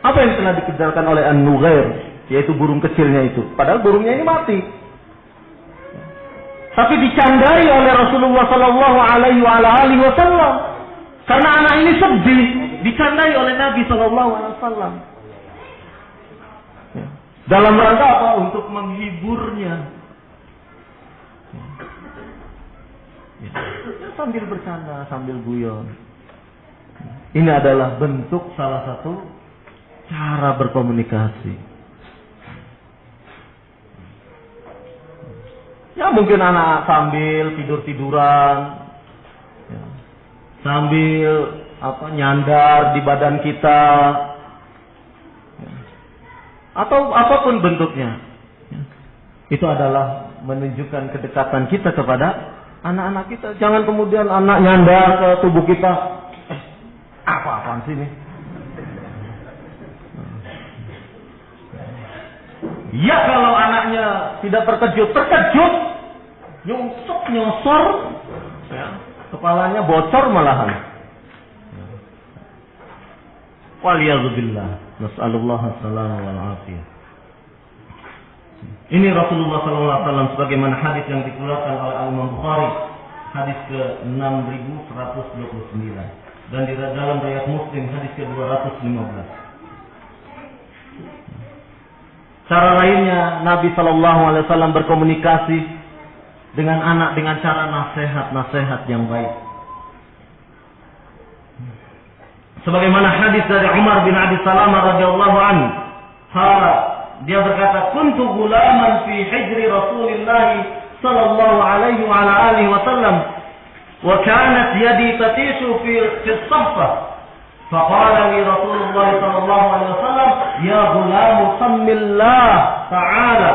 apa yang telah dikerjakan oleh an-Nughair, yaitu burung kecilnya itu? Padahal burungnya ini mati. Tapi dicandai oleh Rasulullah SAW karena anak ini sedih, dicandai oleh Nabi SAW. Dalam rangka apa? Untuk menghiburnya. Ya, sambil bercanda, sambil guyon. Ini adalah bentuk salah satu cara berkomunikasi. Ya mungkin anak sambil tidur-tiduran, ya, sambil nyandar di badan kita, ya, atau apapun bentuknya. Ya. Itu adalah menunjukkan kedekatan kita kepada anak-anak kita. Jangan kemudian anak nyandar ke tubuh kita. Apa-apaan sih ini? Ya kalau anaknya tidak terkejut, nyosor, ya, kepalanya bocor malahan. Waliyadzubillah, nas'alullah as-salamah wal afiyah. Ini Rasulullah SAW sebagaimana hadis yang dikeluarkan oleh Imam Bukhari, hadis ke-6129, dan di dalam riwayat Muslim hadis ke-215. Cara lainnya Nabi SAW berkomunikasi dengan anak dengan cara nasihat yang baik. Sebagaimana hadis dari Umar bin Abi Salamah radhiyallahu anhu, dia berkata, "Kuntu gulaman fi hijri Rasulillah sallallahu alaihi wa alihi wasallam, wa kanat yadi tatishu fi as-saffah." فقال لي رسول الله صلى الله عليه وسلم يا غلام سم الله تعالى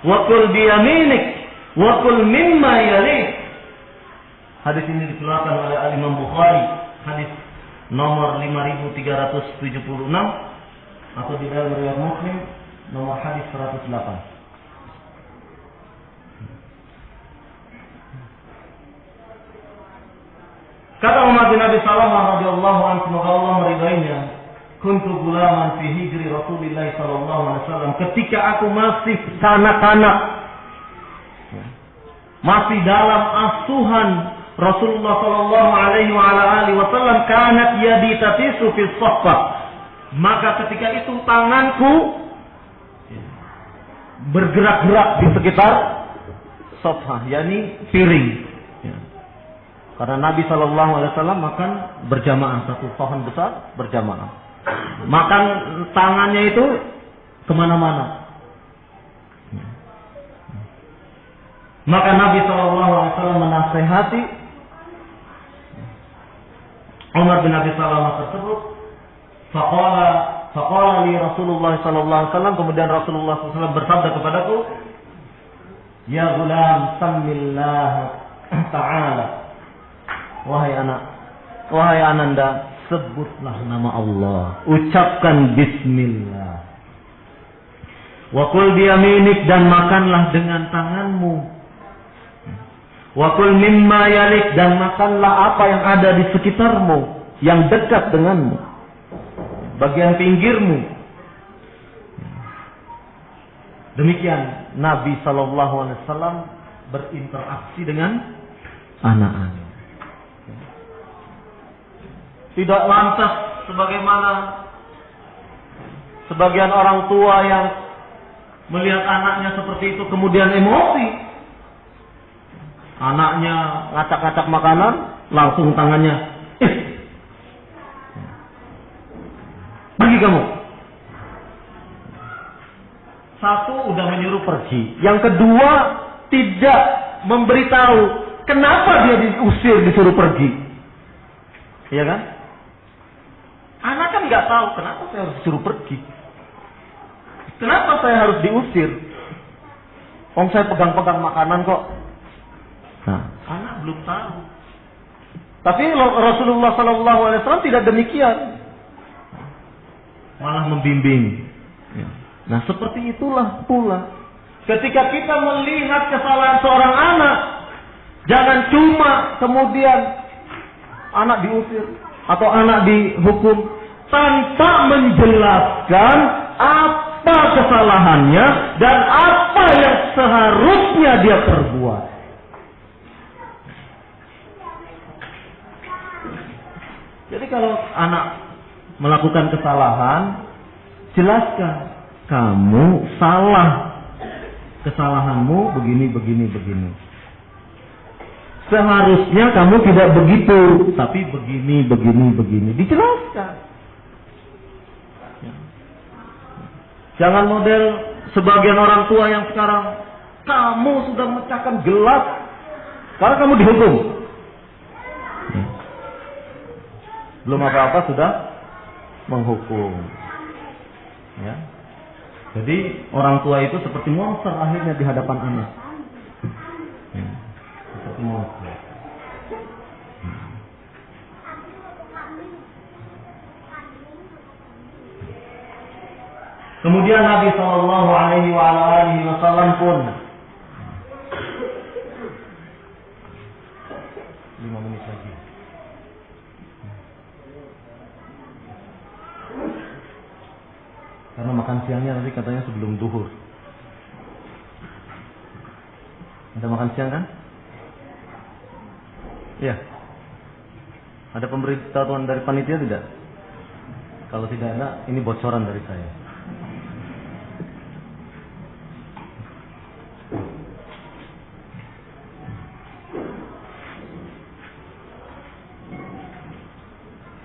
وكل بيمينك وكل مما يليك. Hadis ini dikeluarkan oleh Imam Bukhari, hadis nomor 5376, atau di dalam riwayat Muslim nomor hadis 108. Kata Umar bin Abi Salamah radhiyallahu anhu, semoga Allah meridainya, kuntu gulaman fi hijri Rasulillah sallallahu alaihi wasallam, ketika aku masih kanak-kanak, masih dalam asuhan Rasulullah sallallahu alaihi wasallam, kanat yadi tatisu fi shaffah, maka ketika itu tanganku bergerak-gerak di sekitar sofah, yakni piring. Karena Nabi SAW makan berjamaah, satu pohon besar berjamaah. Makan tangannya itu kemana-mana. Maka Nabi SAW menasehati Umar bin Abi Salamah tersebut. Faqala li Rasulullah SAW, kemudian Rasulullah SAW bersabda kepadaku, ya gulam, samillah ta'ala. Wahai ananda, sebutlah nama Allah, ucapkan bismillah. Wa kul biyaminik, dan makanlah dengan tanganmu. Wa kul mimma yalik, dan makanlah apa yang ada di sekitarmu, yang dekat denganmu, bagian pinggirmu. Demikian Nabi SAW berinteraksi dengan anak-anak. Tidak lantas sebagaimana sebagian orang tua yang melihat anaknya seperti itu kemudian emosi. Anaknya ngacak-ngacak makanan, langsung tangannya, pergi kamu. Satu, udah menyuruh pergi. Yang kedua, tidak memberitahu kenapa dia diusir, disuruh pergi. Iya kan? Anak kan nggak tahu kenapa saya harus disuruh pergi. Kenapa saya harus diusir? Saya pegang-pegang makanan kok. Nah, anak belum tahu. Tapi Rasulullah SAW tidak demikian, malah membimbing. Nah, seperti itulah pula ketika kita melihat kesalahan seorang anak, jangan cuma kemudian anak diusir atau anak dihukum tanpa menjelaskan apa kesalahannya dan apa yang seharusnya dia perbuat. Jadi kalau anak melakukan kesalahan, jelaskan, kamu salah, kesalahanmu begini, begini, begini. Seharusnya kamu tidak begitu, tapi begini, begini, begini. Dijelaskan. Jangan model sebagian orang tua yang sekarang, kamu sudah memecahkan gelas karena kamu dihukum. Belum apa-apa sudah menghukum. Ya. Jadi orang tua itu seperti monster akhirnya di hadapan anak. Seperti monster. Kemudian Nabi SAW pun 5 menit lagi. Karena makan siangnya nanti katanya sebelum duhur. Ada makan siang kan? Iya. Ada pemberitahuan dari panitia tidak? Kalau tidak ada, ini bocoran dari saya.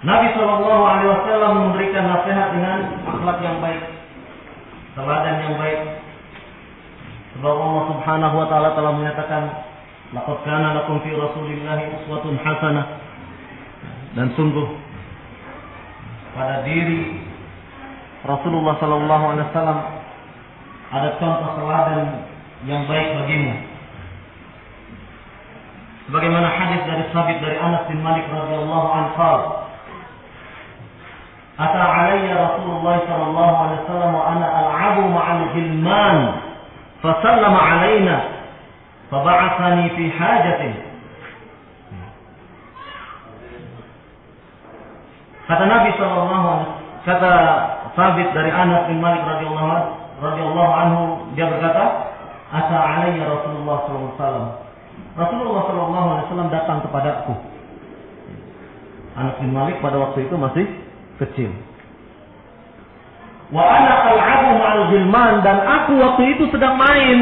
Nabi SAW memberikan nasihat dengan akhlak yang baik, teladan yang baik. Sebab Allah Subhanahu wa taala telah menyatakan, laqad kana lakum fi Rasulillahi uswatun hasanah. Dan sungguh pada diri Rasulullah SAW ada contoh teladan yang baik bagimu. Sebagaimana hadis dari Sabit dari Anas bin Malik radhiyallahu anhu, Ata alayya Rasulullah sallallahu alaihi wasallam wa ana al'abu ma'al gilman fasallama alaina faba'athani fi hajatin. Kata Nabi sallallahu alaihi wasallam, kata Sabit dari Anas bin Malik radhiyallahu anhu, dia berkata, Ata alayya Rasulullah sallallahu alaihi wasallam. Rasulullah sallallahu alaihi wasallam datang kepadaku. Anas bin Malik pada waktu itu masih kecil. Wa ana al'abu ma'al ghilman, dan aku waktu itu sedang main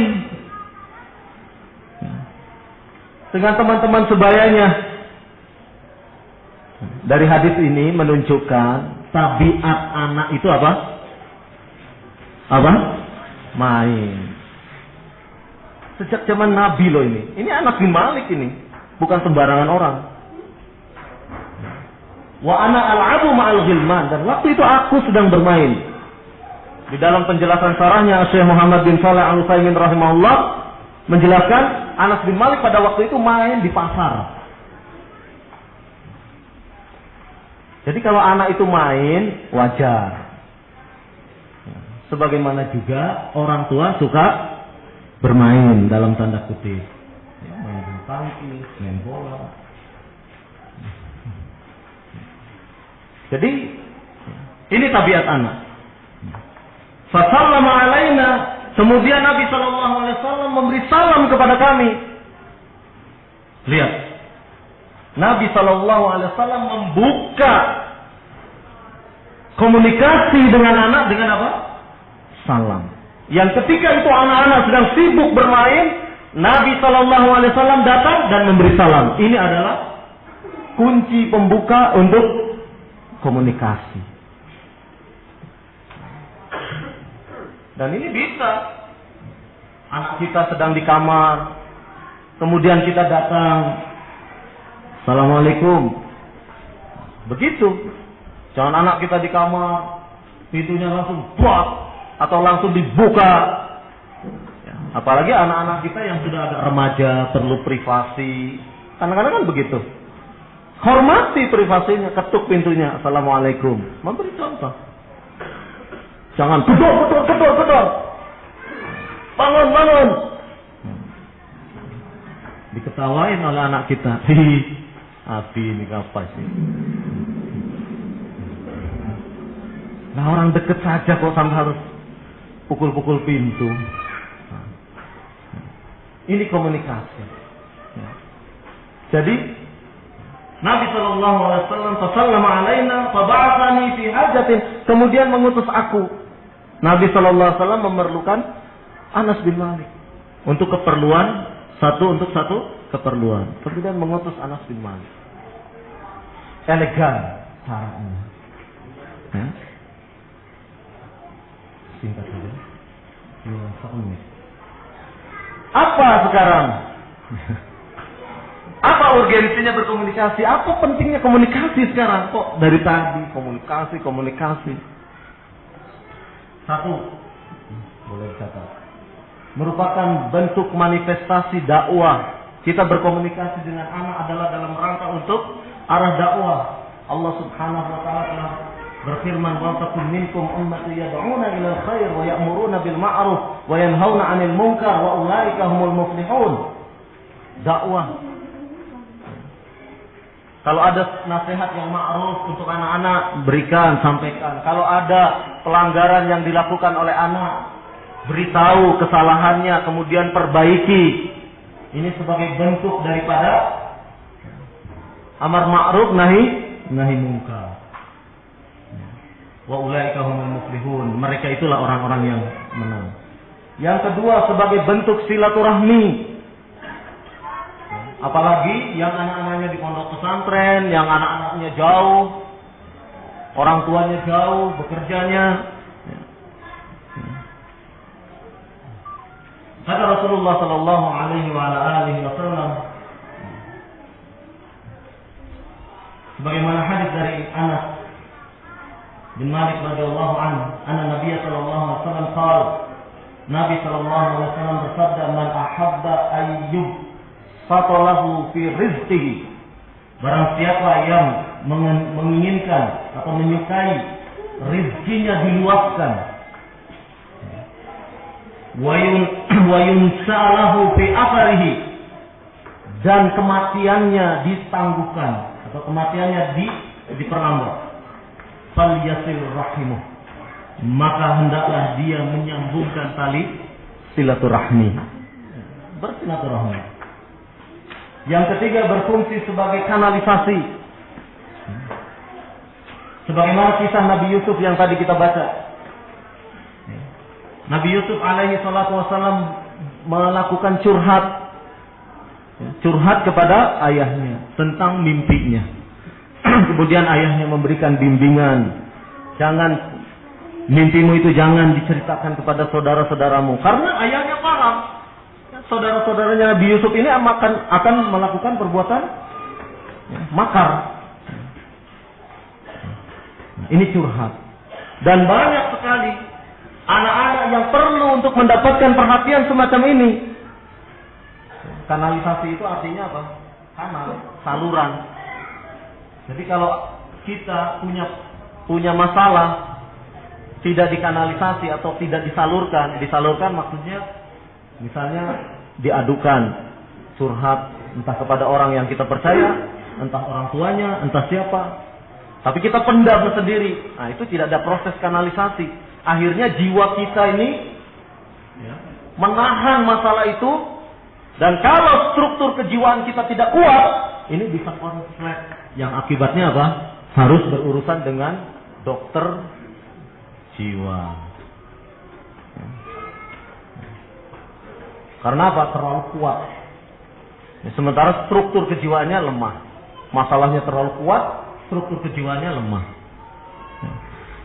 dengan teman-teman sebayanya. Dari hadis ini menunjukkan tabiat anak itu apa? Apa? Main. Sejak zaman Nabi loh ini. Ini Anas bin Malik ini, bukan sembarangan orang. Wa ana al'abu ma'al ghilman, dan waktu itu aku sedang bermain. Di dalam penjelasan sarahnya Syekh Muhammad bin Shalih Al-Utsaimin rahimahullah menjelaskan Anas bin Malik pada waktu itu main di pasar. Jadi kalau anak itu main wajar. Sebagaimana juga orang tua suka bermain dalam tanda kutip. Main bulu tangkis, main bola. Jadi ini tabiat anak. Fasallama alaina, kemudian Nabi SAW memberi salam kepada kami. Lihat, Nabi SAW membuka komunikasi dengan anak dengan apa? Salam. Yang ketika itu anak-anak sedang sibuk bermain, Nabi SAW datang dan memberi salam. Ini adalah kunci pembuka untuk komunikasi. Dan ini bisa. Anak kita sedang di kamar, kemudian kita datang, Assalamualaikum. Begitu. Jangan anak kita di kamar, pintunya langsung buat atau langsung dibuka. Ya, apalagi anak-anak kita yang sudah agak remaja, perlu privasi. Kadang-kadang kan begitu. Hormati privasinya, ketuk pintunya, Assalamualaikum. Memberi contoh. Jangan gedor. Bangun. Diketawain oleh anak kita. Abi ini apa sih? Nah, orang deket saja kok sampai harus pukul-pukul pintu. Ini komunikasi. Jadi Nabi SAW fasallama alaina faba'athani fi hajatin, kemudian mengutus aku. Nabi SAW memerlukan Anas bin Malik untuk keperluan satu keperluan. Kemudian mengutus Anas bin Malik. Elegan caranya. Ya. Singkat saja. Apa sekarang? Apa urgensinya berkomunikasi? Apa pentingnya komunikasi sekarang? Kok dari tadi komunikasi. Satu, boleh catat, merupakan bentuk manifestasi dakwah. Kita berkomunikasi dengan anak adalah dalam rangka untuk arah dakwah. Allah Subhanahu wa taala telah berfirman, "Wa takum minkum ummatun yad'una ilal khair wa ya'muruna bil ma'ruf wa yanhauna 'anil munkar wa ulaika humul muflihun." Dakwah. Kalau ada nasihat yang ma'ruf untuk anak-anak, berikan, sampaikan. Kalau ada pelanggaran yang dilakukan oleh anak, beritahu kesalahannya, kemudian perbaiki. Ini sebagai bentuk daripada amar ma'ruf nahi munkar. Wa ulaika humul muflihun. Mereka itulah orang-orang yang menang. Yang kedua, sebagai bentuk silaturahmi. Apalagi yang anak-anaknya di pondok pesantren, yang anak-anaknya jauh, orang tuanya jauh, bekerjanya. Kata Rasulullah sallallahu alaihi wasallam, sebagaimana hadis dari Anas bin Malik radhiyallahu anhu, anna Nabi sallallahu alaihi wasallam qala, Nabi sallallahu alaihi wasallam bersabda, "Man ahabba ayyub fatalahu fi rizqihi." Barang siapa yang menginginkan atau menyukai rizkinya diluaskan, wa yunsalahu fi atharihi, dan kematiannya ditangguhkan atau kematiannya diperlambat, falyasil rahimuh, maka hendaklah dia menyambungkan tali silaturahmi, bersilaturahmi. Yang ketiga, berfungsi sebagai kanalisasi. Sebagaimana kisah Nabi Yusuf yang tadi kita baca. Nabi Yusuf alaihi salatu wasallam melakukan curhat kepada ayahnya tentang mimpinya. Kemudian ayahnya memberikan bimbingan, jangan mimpimu itu jangan diceritakan kepada saudara-saudaramu, karena ayahnya paham saudara-saudaranya Nabi Yusuf ini akan melakukan perbuatan makar. Ini curhat. Dan banyak sekali anak-anak yang perlu untuk mendapatkan perhatian semacam ini. Kanalisasi itu artinya apa? Kanal, saluran. Jadi kalau kita punya masalah tidak dikanalisasi atau tidak disalurkan maksudnya misalnya diadukan, curhat entah kepada orang yang kita percaya, entah orang tuanya, entah siapa. Tapi kita pendam sendiri. Nah, itu tidak ada proses kanalisasi. Akhirnya jiwa kita ini menahan masalah itu, dan kalau struktur kejiwaan kita tidak kuat, ini bisa konslet. Yang akibatnya apa? Harus berurusan dengan dokter jiwa. Karena apa? Terlalu kuat. Sementara struktur kejiwaannya lemah. Masalahnya terlalu kuat, struktur kejiwaannya lemah.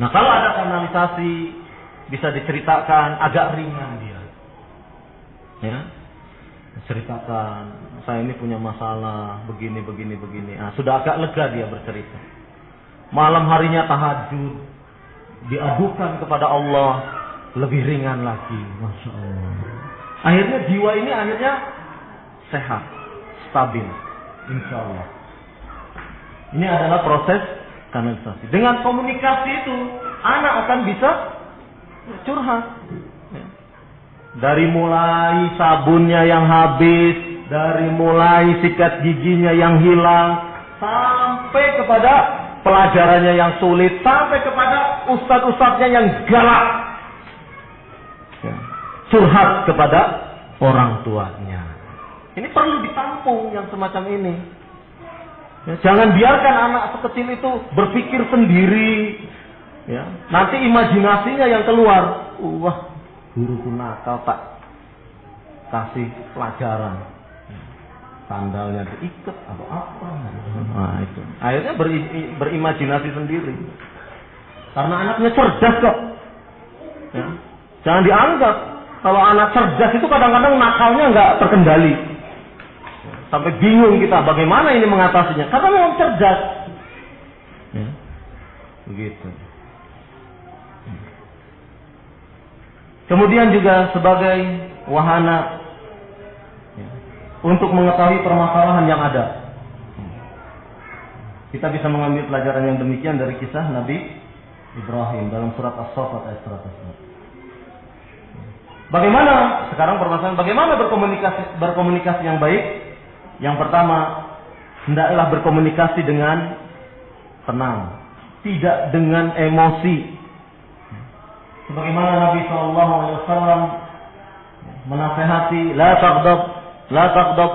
Nah, kalau ada kanalisasi, bisa diceritakan, agak ringan dia. Ya, ceritakan, saya ini punya masalah, begini. Nah, sudah agak lega dia bercerita. Malam harinya tahajud, diadukan kepada Allah, lebih ringan lagi, masya Allah. Akhirnya jiwa ini sehat, stabil, insya Allah. Ini adalah proses kanalisasi. Dengan komunikasi itu, anak akan bisa curhat. Dari mulai sabunnya yang habis, dari mulai sikat giginya yang hilang, sampai kepada pelajarannya yang sulit, sampai kepada ustadz-ustadznya yang galak. Curhat kepada orang tuanya. Ini perlu ditampung yang semacam ini. Jangan biarkan anak sekecil itu berpikir sendiri. Ya, nanti imajinasinya yang keluar. Wah, guruku nakal, tak kasih pelajaran. Sandalnya diikat atau apa. Nah, itu. Akhirnya berimajinasi sendiri. Karena anaknya cerdas kok. Ya. Jangan dianggap kalau anak cerdas itu kadang-kadang nakalnya nggak terkendali. Sampai bingung kita bagaimana ini mengatasinya. Karena memang cerdas. Ya. Begitu. Kemudian juga sebagai wahana untuk mengetahui permasalahan yang ada. Kita bisa mengambil pelajaran yang demikian dari kisah Nabi Ibrahim dalam surat As-Saffat ayat 100. Bagaimana sekarang permasalahan bagaimana berkomunikasi yang baik? Yang pertama, hendaklah berkomunikasi dengan tenang, tidak dengan emosi. Sebagaimana Nabi SAW menasehati, la taghdab,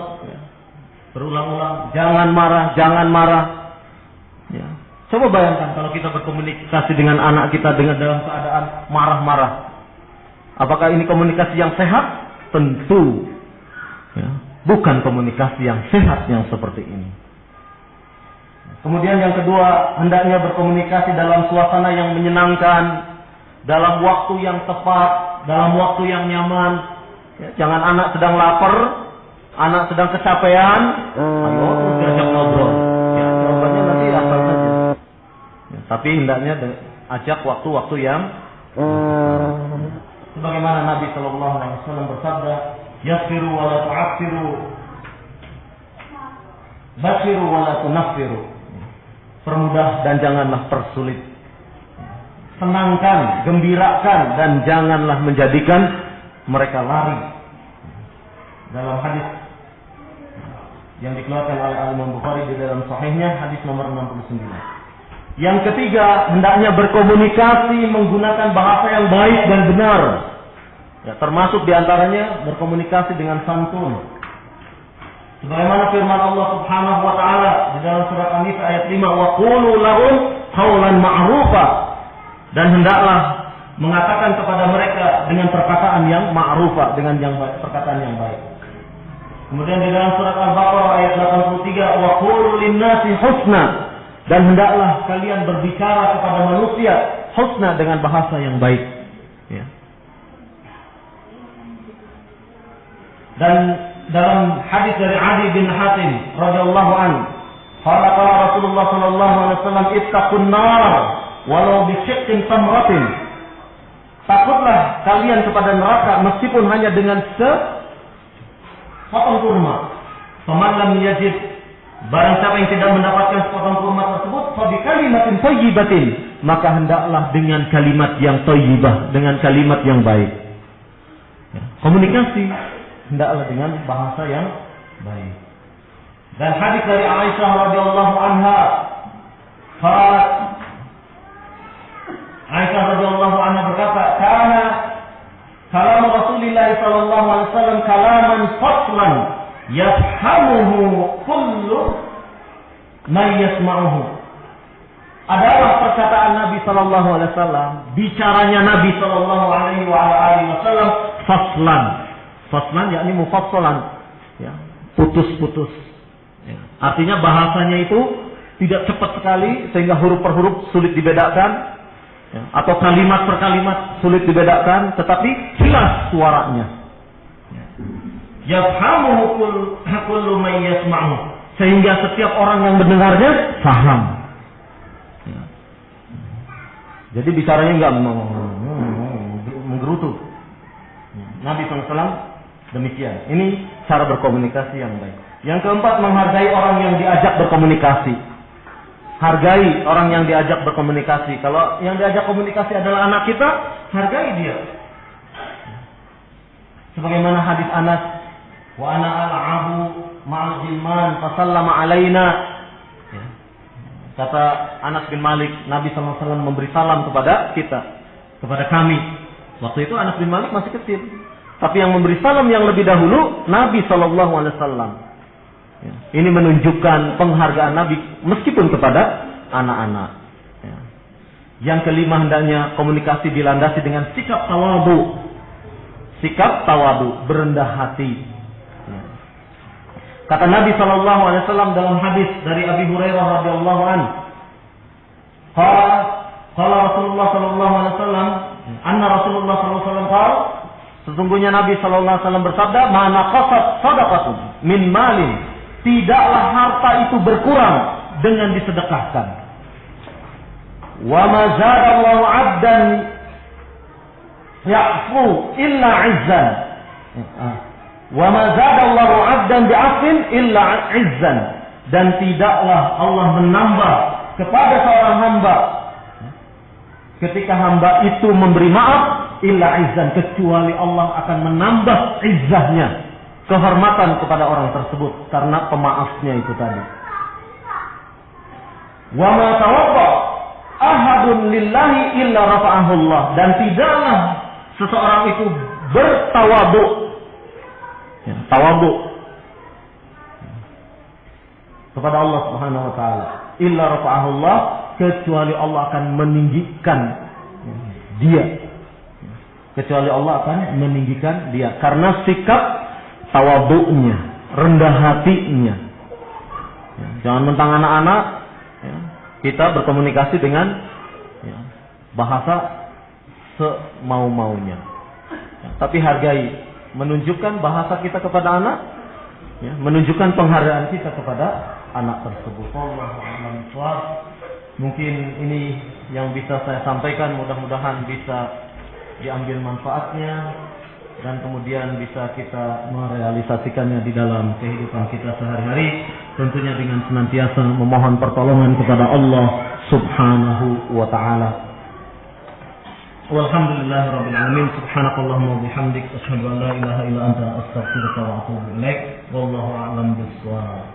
berulang-ulang, jangan marah. Ya. Coba bayangkan kalau kita berkomunikasi dengan anak kita dalam keadaan marah-marah. Apakah ini komunikasi yang sehat? Tentu. Ya. Bukan komunikasi yang sehat yang seperti ini. Kemudian yang kedua, hendaknya berkomunikasi dalam suasana yang menyenangkan, dalam waktu yang tepat, dalam waktu yang nyaman. Ya, jangan anak sedang lapar, anak sedang kecapean, ayo terus diajak ngobrol. Ya, jawabannya nanti asal saja. Ya, tapi hendaknya ajak waktu-waktu yang sebagaimana Nabi Shallallahu Alaihi Wasallam bersabda, yassiru wa la tu'assiru, basyiru wa la tunaffiru. Permudah dan janganlah persulit. Senangkan, gembirakan dan janganlah menjadikan mereka lari. Dalam hadis yang dikeluarkan oleh Imam Bukhari di dalam sahihnya, hadis nomor 69. Yang ketiga, hendaknya berkomunikasi menggunakan bahasa yang baik dan benar. Ya, termasuk diantaranya berkomunikasi dengan santun. Sebagaimana firman Allah Subhanahu wa taala di dalam surat An-Nisa ayat 5, wa qulu lahum qawlan ma'rufa. Dan hendaklah mengatakan kepada mereka dengan perkataan yang ma'rufah, dengan yang baik, perkataan yang baik. Kemudian di dalam surat Al-Baqarah ayat 83, wa qulu lin-nasi husna, dan hendaklah kalian berbicara kepada manusia husna, dengan bahasa yang baik. Ya. Dan dalam hadis dari Adi bin Hatim radhiyallahu anhu, qala Rasulullah sallallahu alaihi wasallam, ittaqun nar walau bi syiqqin tamratin. Takutlah kalian kepada neraka meskipun hanya dengan sepotong kurma. Faman lam yajid, barang siapa yang tidak mendapatkan sepotong kurma tersebut, fa bi kalimatin thayyibatin, maka hendaklah dengan kalimat yang thayyibah, dengan kalimat yang baik. Ya. Komunikasi hendaklah dengan bahasa yang baik. Dan hadis dari Aisyah radhiyallahu anha, Aisyah radhiyallahu anha berkata, "Kana kalam Rasulullah sallallahu alaihi wasallam kalaman faslan yafhamuhu kullu man yasma'uhu." Adalah perkataan Nabi sallallahu alaihi wasallam, bicaranya Nabi sallallahu alaihi wasallam faslan. Faslan yakni mufassalan, ya, putus-putus. Ya. Artinya bahasanya itu tidak cepat sekali sehingga huruf per huruf sulit dibedakan. Ya, atau kalimat per kalimat sulit dibedakan, tetapi jelas suaranya. Yafhamuhu kullu man yasma'u, sehingga setiap orang yang mendengarnya paham. Ya. Jadi bicaranya enggak menggerutu. Nabi SAW demikian. Ini cara berkomunikasi yang baik. Yang keempat, menghargai orang yang diajak berkomunikasi. Hargai orang yang diajak berkomunikasi. Kalau yang diajak komunikasi adalah anak kita, hargai dia. Sebagaimana hadis Anas, wa ana al'abu ma'al jilman fasallama alaina. Ya. Kata Anas bin Malik, Nabi SAW memberi salam kepada kita, kepada kami. Waktu itu Anas bin Malik masih kecil. Tapi yang memberi salam yang lebih dahulu Nabi SAW. Ya. Ini menunjukkan penghargaan Nabi meskipun kepada anak-anak. Ya. Yang kelima, hendaknya komunikasi dilandasi dengan sikap tawadu. Sikap tawadu, berendah hati. Ya. Kata Nabi SAW dalam hadis dari Abi Hurairah radhiyallahu anhu, qala Rasulullah SAW, anna Rasulullah SAW, sesungguhnya Nabi SAW bersabda, ma naqasat shadaqatun min malin, tidaklah harta itu berkurang dengan disedekahkan. Wa ma zadallahu 'abdan ya'fu illa 'izzan. Wa ma zadallahu 'abdan bi'afwin illa 'izzan. Dan tidaklah Allah menambah kepada seorang hamba ketika hamba itu memberi maaf illa 'izzan, kecuali Allah akan menambah izzahnya, kehormatan kepada orang tersebut karena pemaafnya itu tadi. Wa ma tawadda ahadun lillahi illa rafa'ahu Allah, dan tidaklah seseorang itu bertawadhu, ya, tawadhu kepada Allah Subhanahu wa taala, illa rafa'ahu Allah, kecuali Allah akan meninggikan dia. Kecuali Allah akan meninggikan dia karena sikap tawadhu'nya, rendah hatinya. Ya, jangan mentang anak-anak, ya, kita berkomunikasi dengan, ya, bahasa semau-maunya. Ya, tapi hargai, menunjukkan bahasa kita kepada anak, ya, menunjukkan penghargaan kita kepada anak tersebut. Mungkin ini yang bisa saya sampaikan, mudah-mudahan bisa diambil manfaatnya dan kemudian bisa kita merealisasikannya di dalam kehidupan kita sehari-hari, tentunya dengan senantiasa memohon pertolongan kepada Allah Subhanahu wa taala. Walhamdulillahirabbil alamin, subhanakallahumma wa bihamdik, asyhadu an la ilaha illa anta, astaghfiruka wa atubu ilaik. Wallahu a'lam bissawab.